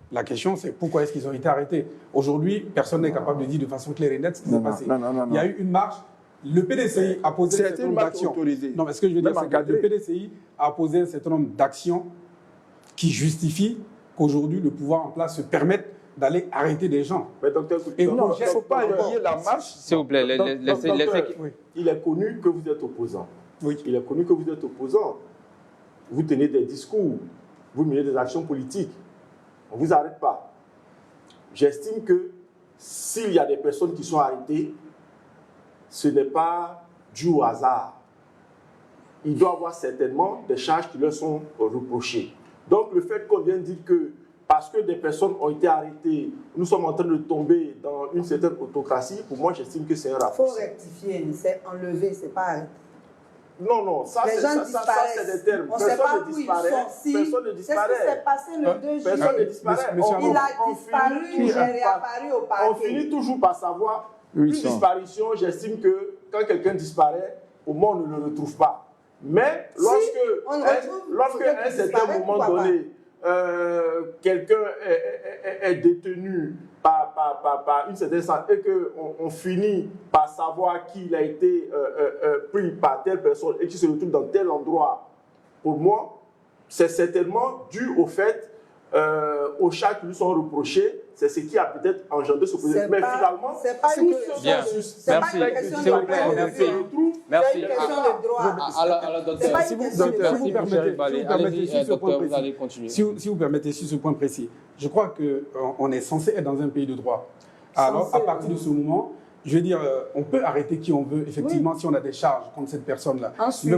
la question, c'est pourquoi est-ce qu'ils ont été arrêtés? Aujourd'hui, personne n'est capable de dire de façon claire et nette ce qui s'est passé. Il y a eu une marche. Le PDCI a posé un certain nombre d'actions. Non, mais ce que je veux dire, c'est que le PDCI a posé un certain nombre d'actions qui justifient qu'aujourd'hui, le pouvoir en place se permette d'aller arrêter des gens. Mais docteur, il ne faut pas lier la marche. S'il vous plaît, il est connu que vous êtes opposant. Oui. Il est connu que vous êtes opposant. Vous tenez des discours, vous menez des actions politiques. On ne vous arrête pas. J'estime que s'il y a des personnes qui sont arrêtées, ce n'est pas dû au hasard. Il doit y avoir certainement des charges qui leur sont reprochées. Donc le fait qu'on vienne dire que parce que des personnes ont été arrêtées, nous sommes en train de tomber dans une certaine autocratie, pour moi j'estime que c'est un rapport. Il faut rectifier, c'est enlever, c'est pas arrêter. Non, ça c'est des termes. On ne sait pas où ils sont. Personne ne disparaît. C'est ce qui s'est passé le 2 juillet. Personne ne disparaît. Il a disparu, j'ai réapparu au parquet. On finit toujours par savoir. Une disparition, j'estime que quand quelqu'un disparaît, au moins on ne le retrouve pas. Mais lorsque à un certain moment donné, quelqu'un est détenu par une certaine santé et qu'on finit par savoir qu'il a été pris par telle personne et qu'il se retrouve dans tel endroit, pour moi, c'est certainement dû au fait, aux charges qui lui sont reprochées, c'est ce qui a peut-être engendré ce problème. Mais finalement, c'est pas une question de question de droit. Merci. C'est une question de droit. Alors, docteur, si vous permettez, sur ce point précis, je crois qu'on est censé être dans un pays de droit. Alors, à partir de ce moment, je veux dire, on peut arrêter qui on veut, effectivement, si on a des charges contre cette personne-là. Il y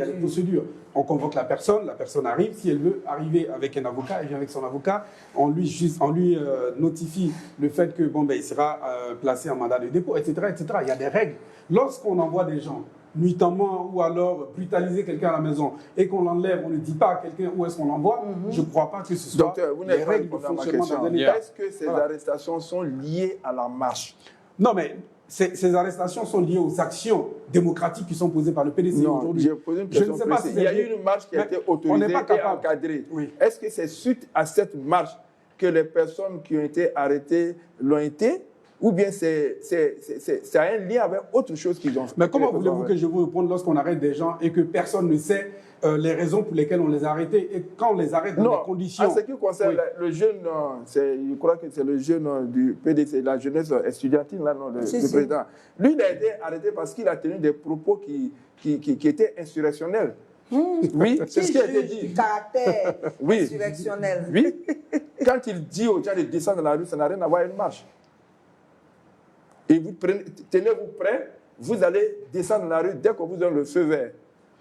a des procédures. On convoque la personne arrive. Si elle veut arriver avec un avocat, elle vient avec son avocat. On lui notifie le fait que il sera placé en mandat de dépôt, etc., etc. Il y a des règles. Lorsqu'on envoie des gens nuitamment ou alors brutaliser quelqu'un à la maison et qu'on l'enlève, on ne dit pas à quelqu'un où est-ce qu'on l'envoie, je ne crois pas que ce soit les règles de fonctionnement dans un État. Est-ce que ces arrestations sont liées à la marche? Non, mais ces arrestations sont liées aux actions démocratiques qui sont posées par le PDCI aujourd'hui. J'ai posé une question précise. Il y a eu une marche qui a été autorisée et encadrée. Oui. Est-ce que c'est suite à cette marche que les personnes qui ont été arrêtées l'ont été? Ou bien c'est un lien avec autre chose qu'ils ont fait? Mais comment voulez-vous que je vous réponde lorsqu'on arrête des gens et que personne ne sait les raisons pour lesquelles on les a arrêtés et quand on les arrête dans des conditions... En ce qui concerne le jeune, je crois que c'est le jeune du PDC, la jeunesse estudiantine, là, le président. Lui, il a été arrêté parce qu'il a tenu des propos qui étaient insurrectionnels. Oui, c'est ce qui a été dit. Du caractère insurrectionnel. Oui. Quand il dit aux gens de descendre dans la rue, ça n'a rien à voir avec une marche. Et vous tenez-vous prêt, vous allez descendre dans la rue dès qu'on vous donne le feu vert.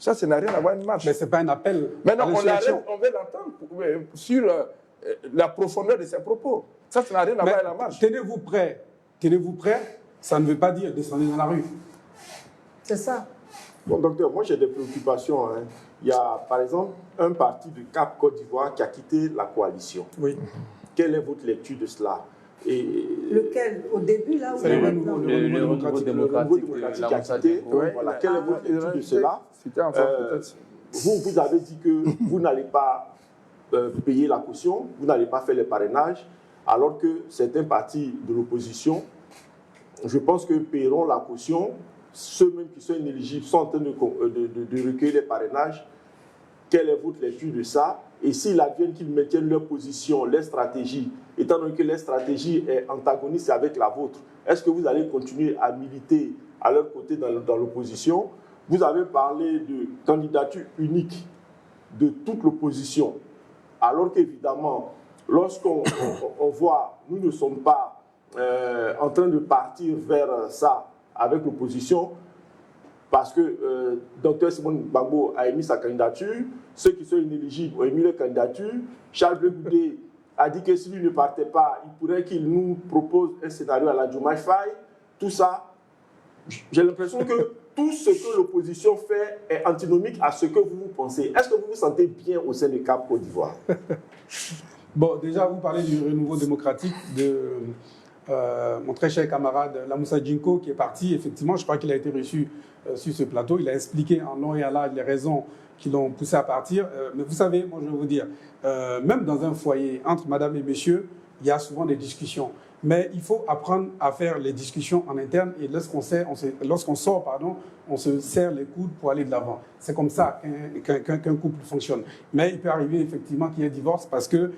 Ça n'a rien à voir avec une marche. Mais ce n'est pas un appel. Maintenant, à l'insurrection. on veut l'entendre sur la profondeur de ses propos. Ça n'a rien à voir avec la marche. Tenez-vous prêt. Tenez-vous prêt, ça ne veut pas dire descendez dans la rue. C'est ça. Bon, docteur, moi j'ai des préoccupations. Hein. Il y a, par exemple, un parti de Cap Côte d'Ivoire qui a quitté la coalition. Oui. Quelle est votre lecture de cela? Et lequel? Au début, là? C'est le renouveau démocratique qui a quitté. Voilà. Quelle est votre lecture de cela? Vous avez dit que vous n'allez pas payer la caution, vous n'allez pas faire les parrainages, alors que certains partis de l'opposition, je pense que paieront la caution. Ceux même qui sont inéligibles sont en train de recueillir les parrainages. Quelle est votre lecture de ça? Et s'il advient qu'ils maintiennent leur position, leur stratégie, étant donné que leur stratégie est antagoniste avec la vôtre, est-ce que vous allez continuer à militer à leur côté dans l'opposition? Vous avez parlé de candidature unique de toute l'opposition, alors qu'évidemment, lorsqu'on voit, nous ne sommes pas en train de partir vers ça avec l'opposition, parce que Dr Simon Gbagbo a émis sa candidature, ceux qui sont inéligibles ont émis leur candidature. Charles Blé Goudé a dit que si lui ne partait pas, il pourrait qu'il nous propose un scénario à la Diomaye Faye. Tout ça, j'ai l'impression que tout ce que l'opposition fait est antinomique à ce que vous pensez. Est-ce que vous vous sentez bien au sein de Cap Côte d'Ivoire? Bon, déjà, vous parlez du renouveau démocratique de mon très cher camarade Lamoussa Djinko qui est parti. Effectivement, je crois qu'il a été reçu sur ce plateau. Il a expliqué en long et en large les raisons qui l'ont poussé à partir. Mais vous savez, moi je vais vous dire, même dans un foyer, entre madame et monsieur, il y a souvent des discussions. Mais il faut apprendre à faire les discussions en interne et lorsqu'on sort, on se serre les coudes pour aller de l'avant. C'est comme ça qu'un couple fonctionne. Mais il peut arriver effectivement qu'il y ait divorce parce que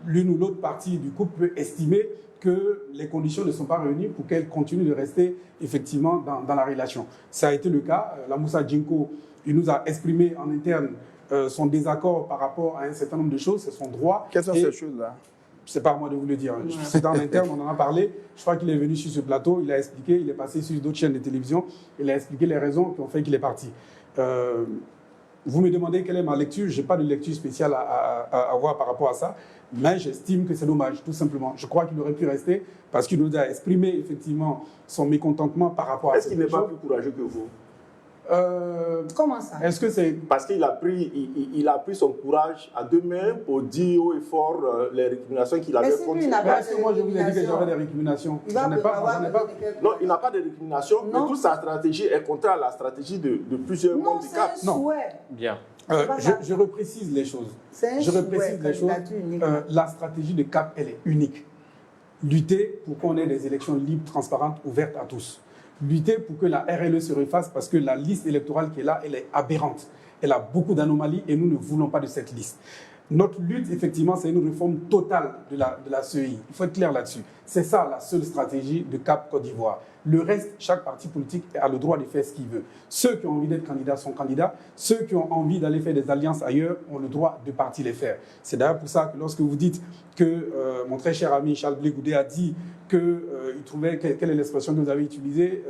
l'une ou l'autre partie du couple peut estimer que les conditions ne sont pas réunies pour qu'elle continue de rester effectivement dans la relation. Ça a été le cas. Lamoussa Djinko, il nous a exprimé en interne son désaccord par rapport à un certain nombre de choses, c'est son droit. Quelles sont ces choses-là? C'est pas à moi de vous le dire. C'est en interne, on en a parlé. Je crois qu'il est venu sur ce plateau, il a expliqué, il est passé sur d'autres chaînes de télévision, il a expliqué les raisons qui ont fait qu'il est parti. Vous me demandez quelle est ma lecture. Je n'ai pas de lecture spéciale à avoir par rapport à ça, mais j'estime que c'est dommage, tout simplement. Je crois qu'il aurait pu rester parce qu'il nous a exprimé effectivement son mécontentement par rapport à ça. Est-ce qu'il n'est pas plus courageux que vous? Comment ça? Est-ce que c'est... Parce qu'il a pris son courage à deux mains pour dire haut et fort les récriminations qu'il avait contre lui. Est-ce que moi je vous ai dit que j'avais des récriminations? J'en ai pas. Non, il n'a pas de récriminations, mais toute sa stratégie est contraire à la stratégie de plusieurs membres du CAP. Non, bien. Je reprécise les choses. La stratégie de CAP, elle est unique. Lutter pour qu'on ait des élections libres, transparentes, ouvertes à tous. Lutter pour que la RLE se refasse parce que la liste électorale qui est là, elle est aberrante. Elle a beaucoup d'anomalies et nous ne voulons pas de cette liste. Notre lutte, effectivement, c'est une réforme totale de la CEI. Il faut être clair là-dessus. C'est ça la seule stratégie de Cap Côte d'Ivoire. Le reste, chaque parti politique a le droit de faire ce qu'il veut. Ceux qui ont envie d'être candidats sont candidats. Ceux qui ont envie d'aller faire des alliances ailleurs ont le droit de partir les faire. C'est d'ailleurs pour ça que lorsque vous dites que mon très cher ami Charles Blé Goudé a dit qu'il trouvait, quelle est l'expression que vous avez utilisée,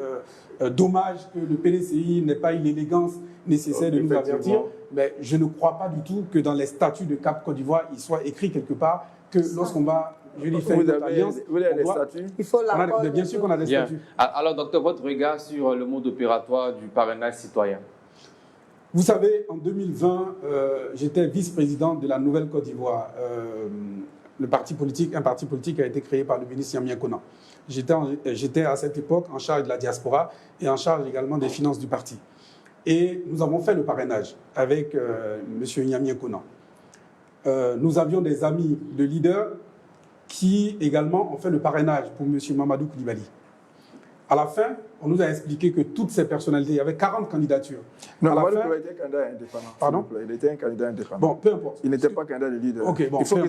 dommage que le PDCI n'ait pas eu l'élégance nécessaire de nous avertir. Mais je ne crois pas du tout que dans les statuts de Cap Côte d'Ivoire, il soit écrit quelque part que lorsqu'on va faire une alliance, vous avez des statuts? Il faut bien sûr qu'on a des statuts. Alors, docteur, votre regard sur le mode opératoire du parrainage citoyen? Vous savez, en 2020, j'étais vice-président de la Nouvelle Côte d'Ivoire. Un parti politique a été créé par le ministre Yamia Konan. J'étais à cette époque en charge de la diaspora et en charge également des finances du parti. Et nous avons fait le parrainage avec M. Yamia Konan. Nous avions des amis de leaders qui également ont fait le parrainage pour M. Mamadou Koulibaly. À la fin, on nous a expliqué que toutes ces personnalités, il y avait 40 candidatures. Non, Mamadou Koulibaly était un candidat indépendant. Pardon? Il était un candidat indépendant. Bon, peu importe. Il n'était pas candidat de leader. Ok, bon, il faut peu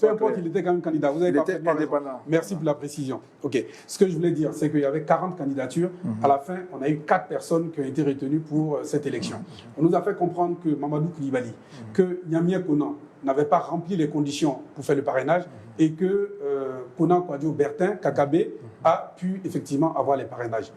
importe, il était quand même candidat. Vous avez il était indépendant. Raison. Merci pour la précision. Ok. Ce que je voulais dire, c'est qu'il y avait 40 candidatures. À la fin, on a eu 4 personnes qui ont été retenues pour cette élection. On nous a fait comprendre que Mamadou Koulibaly, que Yamia Konan n'avait pas rempli les conditions pour faire le parrainage et que Konan Kouadio Bertin, Kakabe, a pu effectivement avoir les parrainages.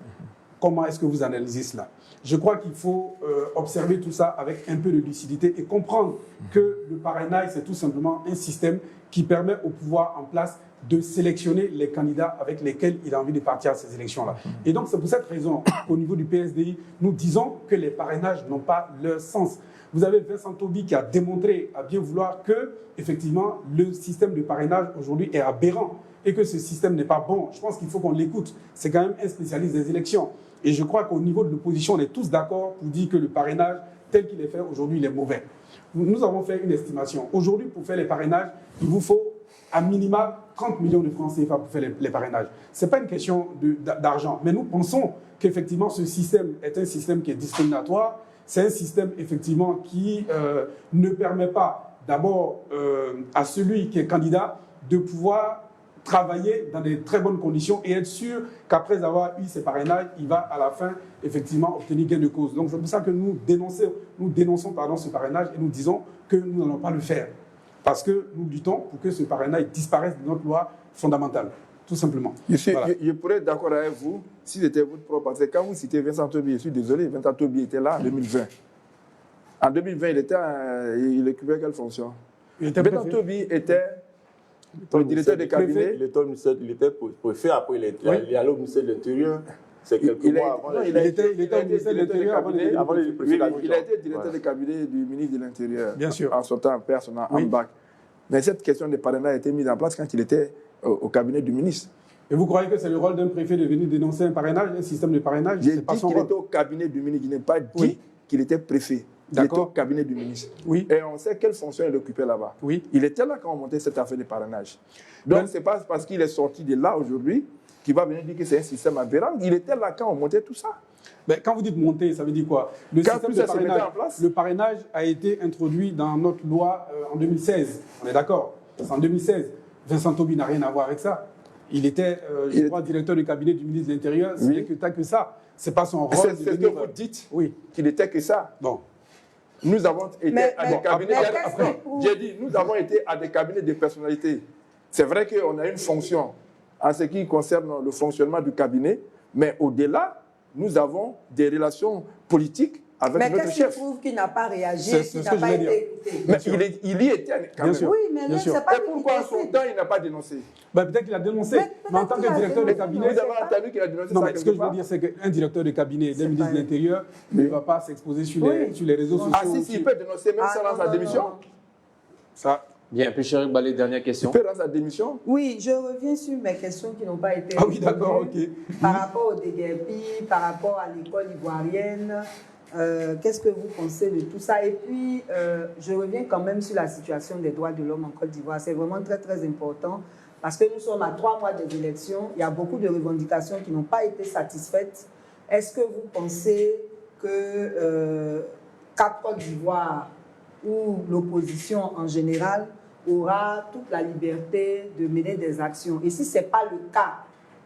comment est-ce que vous analysez cela? Je crois qu'il faut observer tout ça avec un peu de lucidité et comprendre que le parrainage, c'est tout simplement un système qui permet au pouvoir en place de sélectionner les candidats avec lesquels il a envie de partir à ces élections-là. Et donc, c'est pour cette raison qu'au niveau du PSDI, nous disons que les parrainages n'ont pas leur sens. Vous avez Vincent Tobi qui a démontré à bien vouloir que, effectivement, le système de parrainage aujourd'hui est aberrant et que ce système n'est pas bon. Je pense qu'il faut qu'on l'écoute. C'est quand même un spécialiste des élections. Et je crois qu'au niveau de l'opposition, on est tous d'accord pour dire que le parrainage, tel qu'il est fait aujourd'hui, il est mauvais. Nous avons fait une estimation. Aujourd'hui, pour faire les parrainages, il vous faut à minima 30 millions de francs CFA pour faire les parrainages. Ce n'est pas une question d'argent. Mais nous pensons qu'effectivement, ce système est un système qui est discriminatoire. C'est un système, effectivement, qui ne permet pas, d'abord, à celui qui est candidat de pouvoir travailler dans des très bonnes conditions et être sûr qu'après avoir eu ses parrainages, il va à la fin, effectivement, obtenir gain de cause. Donc, c'est pour ça que nous dénonçons ce parrainage et nous disons que nous n'allons pas le faire. Parce que nous luttons pour que ce parrainage disparaisse de notre loi fondamentale, tout simplement. Je pourrais être d'accord avec vous si c'était votre propre. Parce que quand vous citez Vincent Tobi, je suis désolé, Vincent Tobi était là en 2020. En 2020, il occupait quelle fonction? Vincent Tobi était le directeur de cabinet. Il était préfet, après il est allé au ministère de l'Intérieur. C'est quelques mois avant. Il était au ministère de l'Intérieur avant le préfet. Il a été directeur de cabinet du ministre de l'Intérieur. Bien sûr. En sortant personnel en bac. Mais cette question de parrainage a été mise en place quand il était au cabinet du ministre. Et vous croyez que c'est le rôle d'un préfet de venir dénoncer un parrainage, un système de parrainage? J'ai dit qu'il était au cabinet du ministre. Je n'ai pas dit qu'il était préfet. Il était au cabinet du ministre. Oui. Et on sait quelle fonction il occupait là-bas. Oui. Il était là quand on montait cette affaire de parrainage. Donc, ce n'est pas parce qu'il est sorti de là aujourd'hui qu'il va venir dire que c'est un système aberrant. Il était là quand on montait tout ça. Mais quand vous dites monter, ça veut dire quoi? Le système de parrainage, le parrainage a été introduit dans notre loi en 2016. On est d'accord? C'est en 2016. Vincent Tobi n'a rien à voir avec ça. Il était, je crois, directeur du cabinet du ministre de l'Intérieur. C'est que tant que ça. C'est pas son rôle. C'est ce que vous dites, qu'il n'était que ça. Bon. Nous avons été à des cabinets. J'ai dit, nous avons été à des cabinets de personnalités. C'est vrai qu'on a une fonction en ce qui concerne le fonctionnement du cabinet, mais au-delà, nous avons des relations politiques avec notre chef. Mais qu'est-ce qui prouve qu'il n'a pas réagi, qu'il n'a pas été écouté? Mais il y était quand même. Oui, mais c'est pas. Et pourquoi à son temps, il n'a pas dénoncé? Peut-être qu'il a dénoncé, mais en tant que directeur de cabinet... Vous avez entendu qu'il a dénoncé ça? Non, mais ce que je veux dire, c'est qu'un directeur de cabinet d'un ministre de l'Intérieur ne va pas s'exposer sur les réseaux sociaux. Ah si, il peut dénoncer même sans rendre sa démission. Ça... Bien, puis Chéri Balé, dernière question. Il peut rendre sa démission? Oui, je reviens sur mes questions qui n'ont pas été répondues. Ah oui, d'accord, ok. Par rapport au déguerpi, par rapport à l'école ivoirienne, qu'est-ce que vous pensez de tout ça? Et puis, je reviens quand même sur la situation des droits de l'homme en Côte d'Ivoire. C'est vraiment très, très important parce que nous sommes à 3 mois des élections. Il y a beaucoup de revendications qui n'ont pas été satisfaites. Est-ce que vous pensez que Cap Côte d'Ivoire ou l'opposition en général aura toute la liberté de mener des actions? Et si ce n'est pas le cas,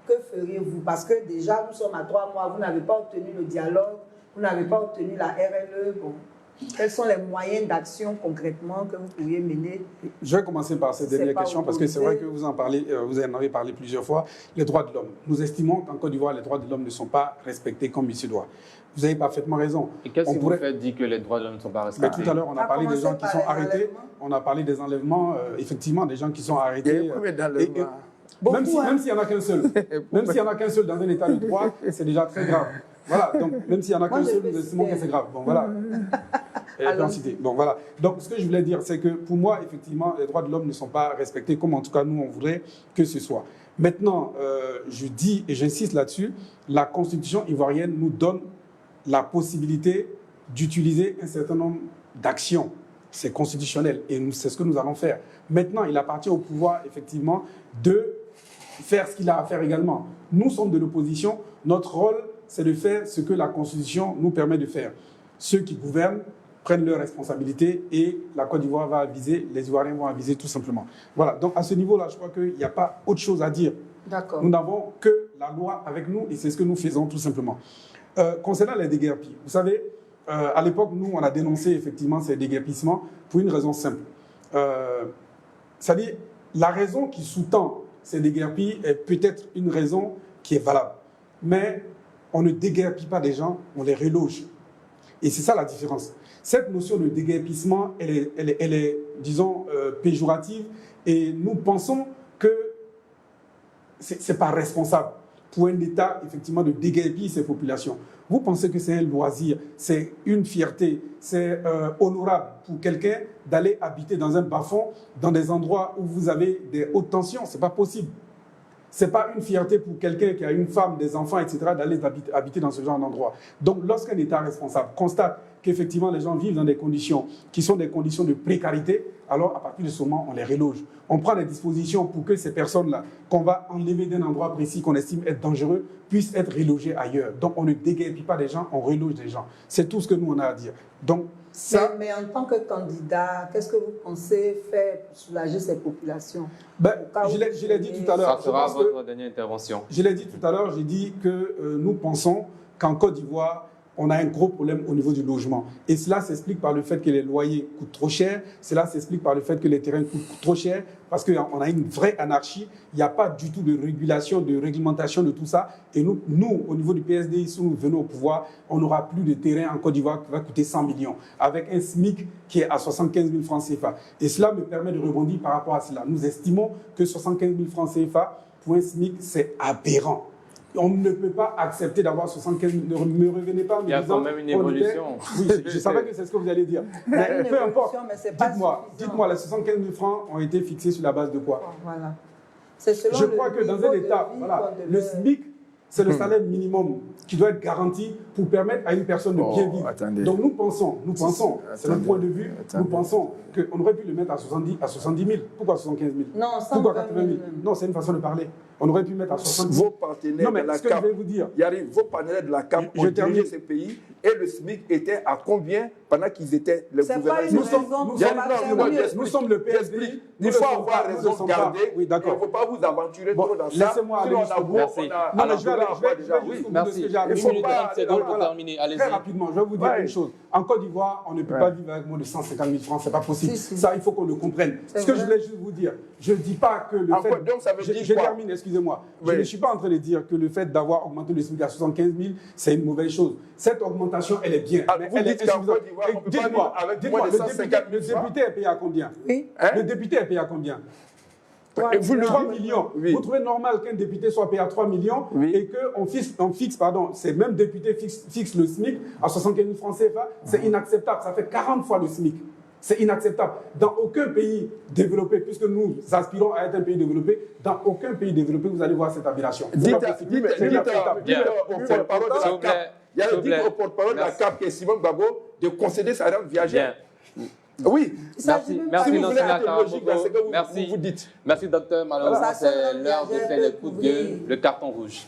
que feriez-vous? Parce que déjà, nous sommes à 3 mois, vous n'avez pas obtenu le dialogue, vous n'avez pas obtenu la RLE. Bon. Quels sont les moyens d'action concrètement que vous pourriez mener? Je vais commencer par cette dernière question parce que c'est vrai que vous en avez parlé plusieurs fois. Les droits de l'homme. Nous estimons qu'en Côte d'Ivoire, les droits de l'homme ne sont pas respectés comme il se doit. Vous avez parfaitement raison. Et qu'est-ce que vous faites dire que les droits de l'homme ne sont pas respectés? Tout à l'heure, on a parlé des gens qui sont arrêtés. On a parlé des enlèvements. Effectivement, des gens qui sont arrêtés. Même s'il n'y en a qu'un seul. Même s'il n'y en a qu'un seul dans un état de droit, c'est déjà très grave. Voilà, donc même s'il n'y en a qu'un seul, nous estimons que c'est grave. Bon, voilà. Bon, voilà. Donc, ce que je voulais dire, c'est que pour moi, effectivement, les droits de l'homme ne sont pas respectés, comme en tout cas nous, on voudrait que ce soit. Maintenant, je dis et j'insiste là-dessus, la Constitution ivoirienne nous donne la possibilité d'utiliser un certain nombre d'actions. C'est constitutionnel et c'est ce que nous allons faire. Maintenant, il appartient au pouvoir, effectivement, de faire ce qu'il a à faire également. Nous sommes de l'opposition. Notre rôle, c'est de faire ce que la Constitution nous permet de faire. Ceux qui gouvernent prennent leurs responsabilités et la Côte d'Ivoire va aviser, les Ivoiriens vont aviser tout simplement. Voilà, donc à ce niveau-là, je crois qu'il n'y a pas autre chose à dire. D'accord. Nous n'avons que la loi avec nous et c'est ce que nous faisons tout simplement. Concernant les déguerpis, vous savez, à l'époque, nous, on a dénoncé effectivement ces déguerpissements pour une raison simple. C'est-à-dire, la raison qui sous-tend ces déguerpis est peut-être une raison qui est valable. Mais on ne déguerpit pas des gens, on les reloge. Et c'est ça la différence. Cette notion de déguerpissement, elle est disons, péjorative, et nous pensons que ce n'est pas responsable pour un État, effectivement, de déguerpir ces populations. Vous pensez que c'est un loisir, c'est une fierté, c'est honorable pour quelqu'un d'aller habiter dans un bas-fond, dans des endroits où vous avez des hautes tensions? Ce n'est pas possible. Ce n'est pas une fierté pour quelqu'un qui a une femme, des enfants, etc., d'aller habiter dans ce genre d'endroit. Donc, lorsqu'un État responsable constate qu'effectivement les gens vivent dans des conditions qui sont des conditions de précarité, alors à partir de ce moment, on les reloge. On prend des dispositions pour que ces personnes-là, qu'on va enlever d'un endroit précis qu'on estime être dangereux, puissent être relogées ailleurs. Donc, on ne déguerpit pas des gens, on reloge des gens. C'est tout ce que nous, on a à dire. Donc, ça... mais en tant que candidat, qu'est-ce que vous pensez faire pour soulager ces populations? Je l'ai dit tout à l'heure. Ça sera votre dernière intervention. Je l'ai dit tout à l'heure, j'ai dit que nous pensons qu'en Côte d'Ivoire, on a un gros problème au niveau du logement. Et cela s'explique par le fait que les loyers coûtent trop cher, cela s'explique par le fait que les terrains coûtent trop cher, parce qu'on a une vraie anarchie, il n'y a pas du tout de régulation, de réglementation de tout ça. Et nous au niveau du PSDI, si nous venons au pouvoir, on n'aura plus de terrain en Côte d'Ivoire qui va coûter 100 millions, avec un SMIC qui est à 75 000 francs CFA. Et cela me permet de rebondir par rapport à cela. Nous estimons que 75 000 francs CFA pour un SMIC, c'est aberrant. On ne peut pas accepter d'avoir 75 000. Ne me revenez pas en me disant... Il y a quand même une évolution. Oui, je savais que c'est ce que vous allez dire. Mais peu importe. Dites-moi, les 75 000 francs ont été fixés sur la base de quoi? Voilà. Je crois que dans un État, le SMIC, c'est le salaire minimum qui doit être garanti pour permettre à une personne de bien vivre. Attendez. Donc nous pensons, c'est notre point de vue, nous pensons qu'on aurait pu le mettre à 70 000. Pourquoi 75 000? Non, pourquoi 80 000? Non, c'est une façon de parler. On aurait pu mettre à 70 000. Vos partenaires de la CAP, CAP, vos partenaires de la CAP ont dirigé ces pays et le SMIC était à combien pendant qu'ils étaient le gouvernement? Nous sommes le PSDI. Il faut avoir raison de garder. Oui, d'accord. Il ne faut pas vous aventurer trop dans ça. Laissez-moi aller jusqu'au bout. Très rapidement, je vais vous dire une chose. En Côte d'Ivoire, on ne peut pas vivre avec moins de 150 000 francs, c'est pas possible. Ça, il faut qu'on le comprenne. Ce que je voulais juste vous dire, je ne dis pas que le fait... Donc ça veut dire je termine, excusez-moi. Je ne suis pas en train de dire que le fait d'avoir augmenté le SMIC à 75 000, c'est une mauvaise chose. Cette augmentation, elle est bien. Mais elle est insuffisante. Dites-moi, le député est payé à combien? Le député est payé à combien? 3 millions. Oui. Vous trouvez normal qu'un député soit payé à 3 millions et qu'on fixe, ces mêmes députés fixent le SMIC à 75 000 francs CFA? C'est inacceptable. Ça fait 40 fois le SMIC. C'est inacceptable. Dans aucun pays développé, puisque nous aspirons à être un pays développé, dans aucun pays développé, vous allez voir cette aberration. Dites au porte-parole de la CAP, qui est Simon Gbagbo, de concéder sa rente viagère. Oui. Merci, vous dites. Merci, docteur. Malheureusement, c'est l'heure de faire les coups de gueule, le carton rouge.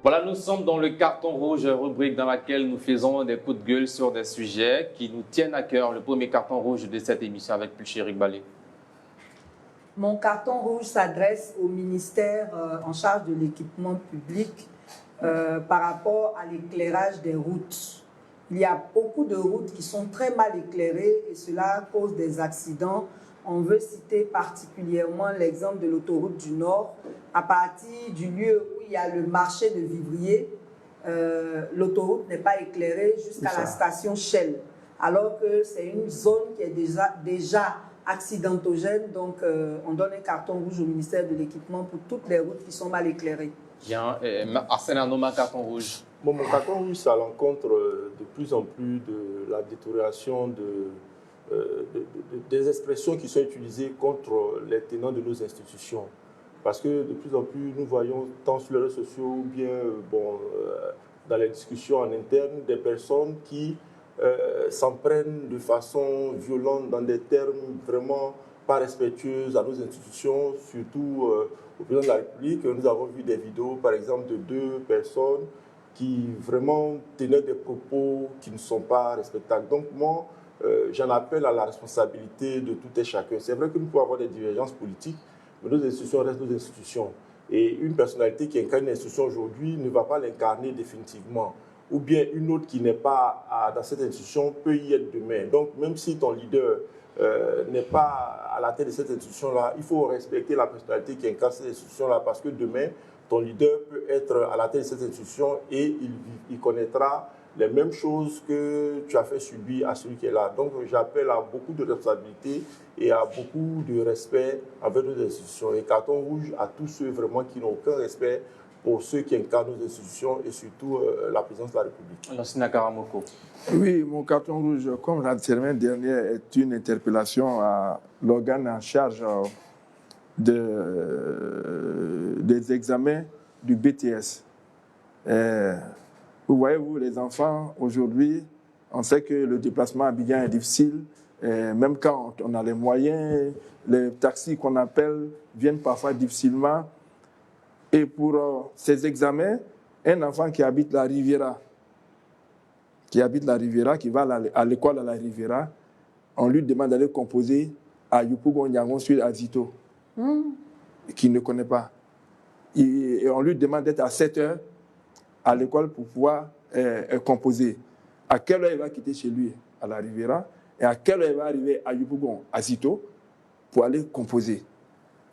Voilà, nous sommes dans le carton rouge, rubrique dans laquelle nous faisons des coups de gueule sur des sujets qui nous tiennent à cœur. Le premier carton rouge de cette émission avec Pulchérik Balé. Mon carton rouge s'adresse au ministère en charge de l'équipement public par rapport à l'éclairage des routes. Il y a beaucoup de routes qui sont très mal éclairées et cela cause des accidents. On veut citer particulièrement l'exemple de l'autoroute du Nord. À partir du lieu où il y a le marché de vivriers, l'autoroute n'est pas éclairée jusqu'à la station Shell, alors que c'est une zone qui est déjà accidentogène. Donc, on donne un carton rouge au ministère de l'Équipement pour toutes les routes qui sont mal éclairées. Bien, Arsène Arnaud, carton rouge. Bon, mon carton rouge, c'est à l'encontre de plus en plus de la détérioration des expressions qui sont utilisées contre les tenants de nos institutions. Parce que de plus en plus, nous voyons, tant sur les réseaux sociaux ou bien dans les discussions en interne, des personnes qui s'en prennent de façon violente dans des termes vraiment pas respectueux à nos institutions, surtout au président de la République. Nous avons vu des vidéos, par exemple, de 2 personnes qui vraiment tenaient des propos qui ne sont pas respectables. Donc moi, j'en appelle à la responsabilité de tout et chacun. C'est vrai que nous pouvons avoir des divergences politiques, mais nos institutions restent nos institutions. Et une personnalité qui incarne une institution aujourd'hui ne va pas l'incarner définitivement. Ou bien une autre qui n'est pas dans cette institution peut y être demain. Donc même si ton leader n'est pas à la tête de cette institution-là. Il faut respecter la personnalité qui incarne cette institution-là parce que demain, ton leader peut être à la tête de cette institution et il connaîtra les mêmes choses que tu as fait subir à celui qui est là. Donc j'appelle à beaucoup de responsabilité et à beaucoup de respect envers nos institutions. Et carton rouge à tous ceux vraiment qui n'ont aucun respect pour ceux qui incarnent nos institutions et surtout la présidence de la République. Lansina Karamoko. Oui, mon carton rouge, comme la semaine dernière, est une interpellation à l'organe en charge des examens du BTS. Vous voyez, vous, les enfants, aujourd'hui, on sait que le déplacement à Abidjan est difficile. Même quand on a les moyens, les taxis qu'on appelle viennent parfois difficilement. Et pour ces examens, un enfant qui habite la Riviera, qui va à l'école à la Riviera, on lui demande d'aller composer à Yopougon Nyangon sur Azito, qu'il ne connaît pas. Et on lui demande d'être à 7 heures à l'école pour pouvoir composer. À quelle heure il va quitter chez lui à la Riviera et à quelle heure il va arriver à Yopougon, Azito, pour aller composer.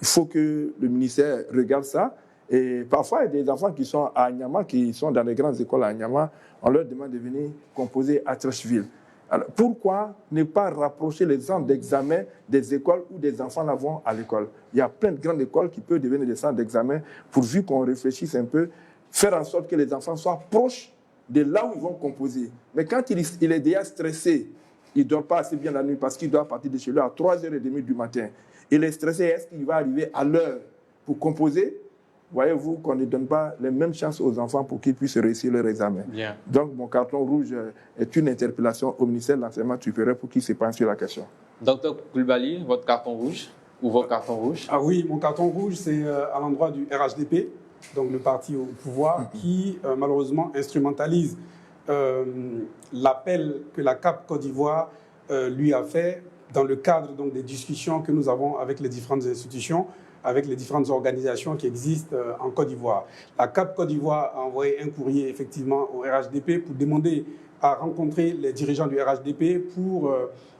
Il faut que le ministère regarde ça. Et parfois, il y a des enfants qui sont à Anyama, qui sont dans les grandes écoles à Anyama, on leur demande de venir composer à Trècheville. Alors, pourquoi ne pas rapprocher les centres d'examen des écoles où des enfants la vont à l'école? Il y a plein de grandes écoles qui peuvent devenir des centres d'examen, pourvu qu'on réfléchisse un peu, faire en sorte que les enfants soient proches de là où ils vont composer. Mais quand il est déjà stressé, il ne dort pas assez bien la nuit parce qu'il doit partir de chez lui à 3h30 du matin. Il est stressé, est-ce qu'il va arriver à l'heure pour composer? Voyez-vous qu'on ne donne pas les mêmes chances aux enfants pour qu'ils puissent réussir leur examen. Bien. Donc, mon carton rouge est une interpellation au ministère de l'Enseignement supérieur pour qu'il se penche sur la question. Docteur Coulibaly, votre carton rouge ou vos cartons rouges? Ah oui, mon carton rouge, c'est à l'endroit du RHDP, donc le parti au pouvoir, qui malheureusement instrumentalise l'appel que la CAP Côte d'Ivoire lui a fait dans le cadre donc, des discussions que nous avons avec les différentes institutions, avec les différentes organisations qui existent en Côte d'Ivoire. La CAP Côte d'Ivoire a envoyé un courrier effectivement au RHDP pour demander à rencontrer les dirigeants du RHDP pour,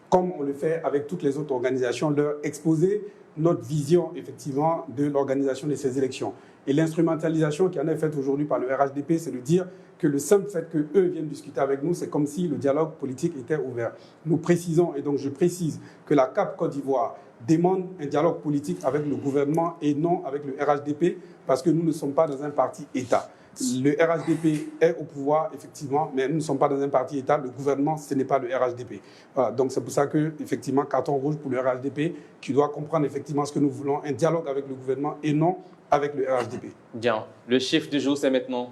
comme on le fait avec toutes les autres organisations, leur exposer notre vision effectivement de l'organisation de ces élections. Et l'instrumentalisation qui en est faite aujourd'hui par le RHDP, c'est de dire que le simple fait qu'eux viennent discuter avec nous, c'est comme si le dialogue politique était ouvert. Nous précisons, et donc je précise, que la CAP Côte d'Ivoire demande un dialogue politique avec le gouvernement et non avec le RHDP, parce que nous ne sommes pas dans un parti État. Le RHDP est au pouvoir, effectivement, mais nous ne sommes pas dans un parti État. Le gouvernement, ce n'est pas le RHDP. Voilà, donc c'est pour ça que, effectivement, carton rouge pour le RHDP, qui doit comprendre effectivement ce que nous voulons, un dialogue avec le gouvernement et non avec le RHDP. Bien. Le chiffre du jour, c'est maintenant.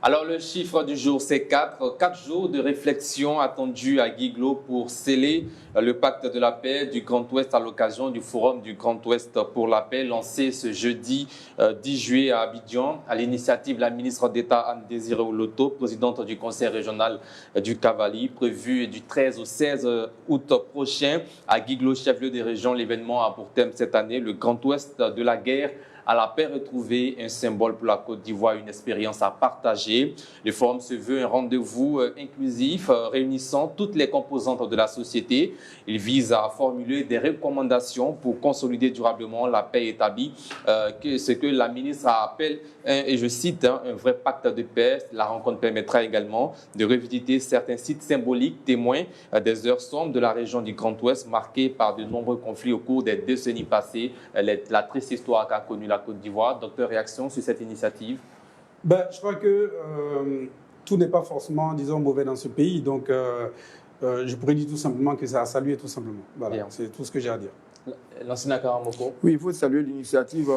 Alors, le chiffre du jour, c'est 4. 4 jours de réflexion attendus à Guiglo pour sceller le pacte de la paix du Grand Ouest à l'occasion du Forum du Grand Ouest pour la paix lancé ce jeudi 10 juillet à Abidjan à l'initiative de la ministre d'État Anne-Désirée Oloto, présidente du Conseil régional du Cavali, prévu du 13 au 16 août prochain à Guiglo, chef-lieu des régions. L'événement a pour thème cette année le Grand Ouest de la guerre à la paix retrouvée, un symbole pour la Côte d'Ivoire, une expérience à partager. Le forum se veut un rendez-vous inclusif réunissant toutes les composantes de la société. Il vise à formuler des recommandations pour consolider durablement la paix établie, ce que la ministre appelle, et je cite, un vrai pacte de paix. La rencontre permettra également de revisiter certains sites symboliques témoins des heures sombres de la région du Grand Ouest, marquée par de nombreux conflits au cours des décennies passées. La triste histoire qu'a connue la Côte d'Ivoire. Docteur, réaction sur cette initiative? Je crois que tout n'est pas forcément, disons, mauvais dans ce pays. Donc, je pourrais dire tout simplement que c'est à saluer, tout simplement. Voilà, c'est tout ce que j'ai à dire. Lansina Karamoko. Oui, il faut saluer l'initiative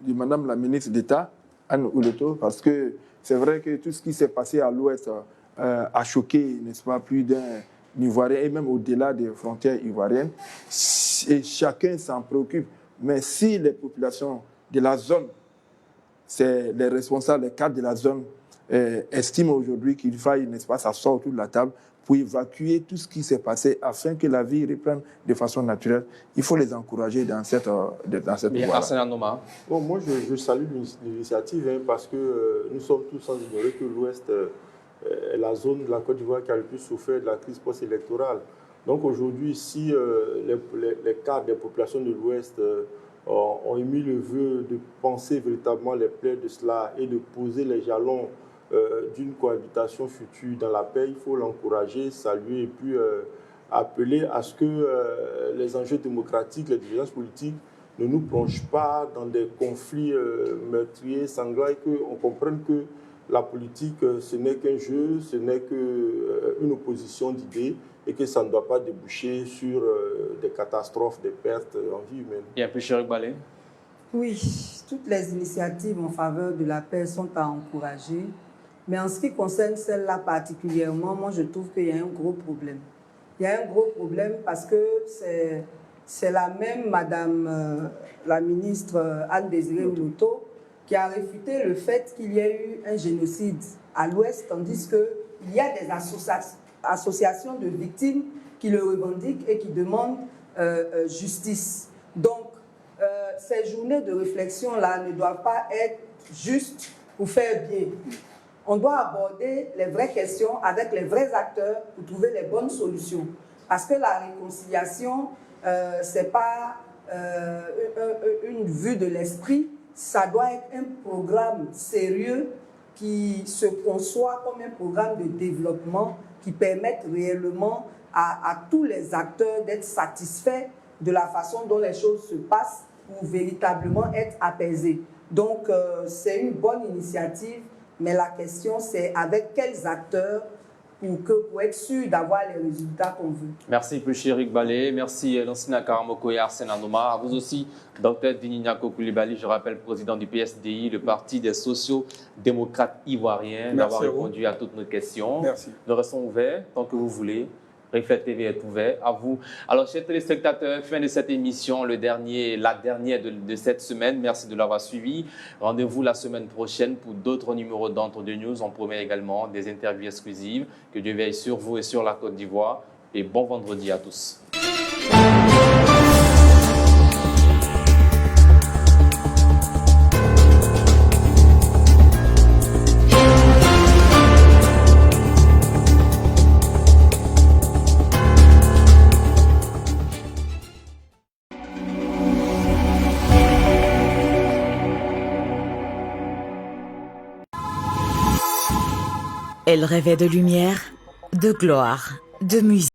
de Madame la ministre d'État, Anne Oloto, parce que c'est vrai que tout ce qui s'est passé à l'Ouest a choqué, n'est-ce pas, plus d'un Ivoirien, et même au-delà des frontières ivoiriennes. Et chacun s'en préoccupe. Mais si les populations de la zone, c'est les responsables, les cadres de la zone estiment aujourd'hui qu'il faille, n'est-ce pas, s'asseoir autour de la table pour évacuer tout ce qui s'est passé afin que la vie reprenne de façon naturelle. Il faut les encourager dans cette voie. Arsène Noma. Bon, moi, je salue l'initiative parce que nous sommes tous sans ignorer que l'Ouest est la zone de la Côte d'Ivoire qui a le plus souffert de la crise post-électorale. Donc aujourd'hui, si les cadres des populations de l'Ouest ont émis le vœu de penser véritablement les plaies de cela et de poser les jalons d'une cohabitation future dans la paix, il faut l'encourager, saluer et puis appeler à ce que les enjeux démocratiques, les divergences politiques ne nous plongent pas dans des conflits meurtriers, sanglants, et qu'on comprenne que la politique, ce n'est qu'un jeu, ce n'est qu'une opposition d'idées, et que ça ne doit pas déboucher sur des catastrophes, des pertes en vie humaine. Et un peu Chéric Balé? Oui, toutes les initiatives en faveur de la paix sont à encourager. Mais en ce qui concerne celle-là particulièrement, moi je trouve qu'il y a un gros problème. Il y a un gros problème parce que c'est la même Madame la ministre Anne-Désirée Mouto qui a réfuté le fait qu'il y ait eu un génocide à l'Ouest, tandis qu'il y a des associations de victimes qui le revendiquent et qui demandent justice. Donc, ces journées de réflexion-là ne doivent pas être juste pour faire bien. On doit aborder les vraies questions avec les vrais acteurs pour trouver les bonnes solutions. Parce que la réconciliation, ce n'est pas une vue de l'esprit, ça doit être un programme sérieux qui se conçoit comme un programme de développement qui permette réellement à tous les acteurs d'être satisfaits de la façon dont les choses se passent pour véritablement être apaisés. Donc, c'est une bonne initiative, mais la question, c'est avec quels acteurs pour être sûr d'avoir les résultats qu'on veut. Merci, Chéric Balé. Merci, Lansina Karamoko et Arsène Anoma. À vous aussi, Dr Dinignako Coulibaly, je rappelle, président du PSDI, le Parti des sociaux-démocrates ivoiriens, d'avoir répondu à toutes nos questions. Merci. Nous restons ouverts tant que vous voulez. Reflet TV est ouvert à vous. Alors, chers téléspectateurs, fin de cette émission, la dernière de cette semaine. Merci de l'avoir suivi. Rendez-vous la semaine prochaine pour d'autres numéros d'Entre deux News. On promet également des interviews exclusives. Que Dieu veille sur vous et sur la Côte d'Ivoire. Et bon vendredi à tous. Elle rêvait de lumière, de gloire, de musique.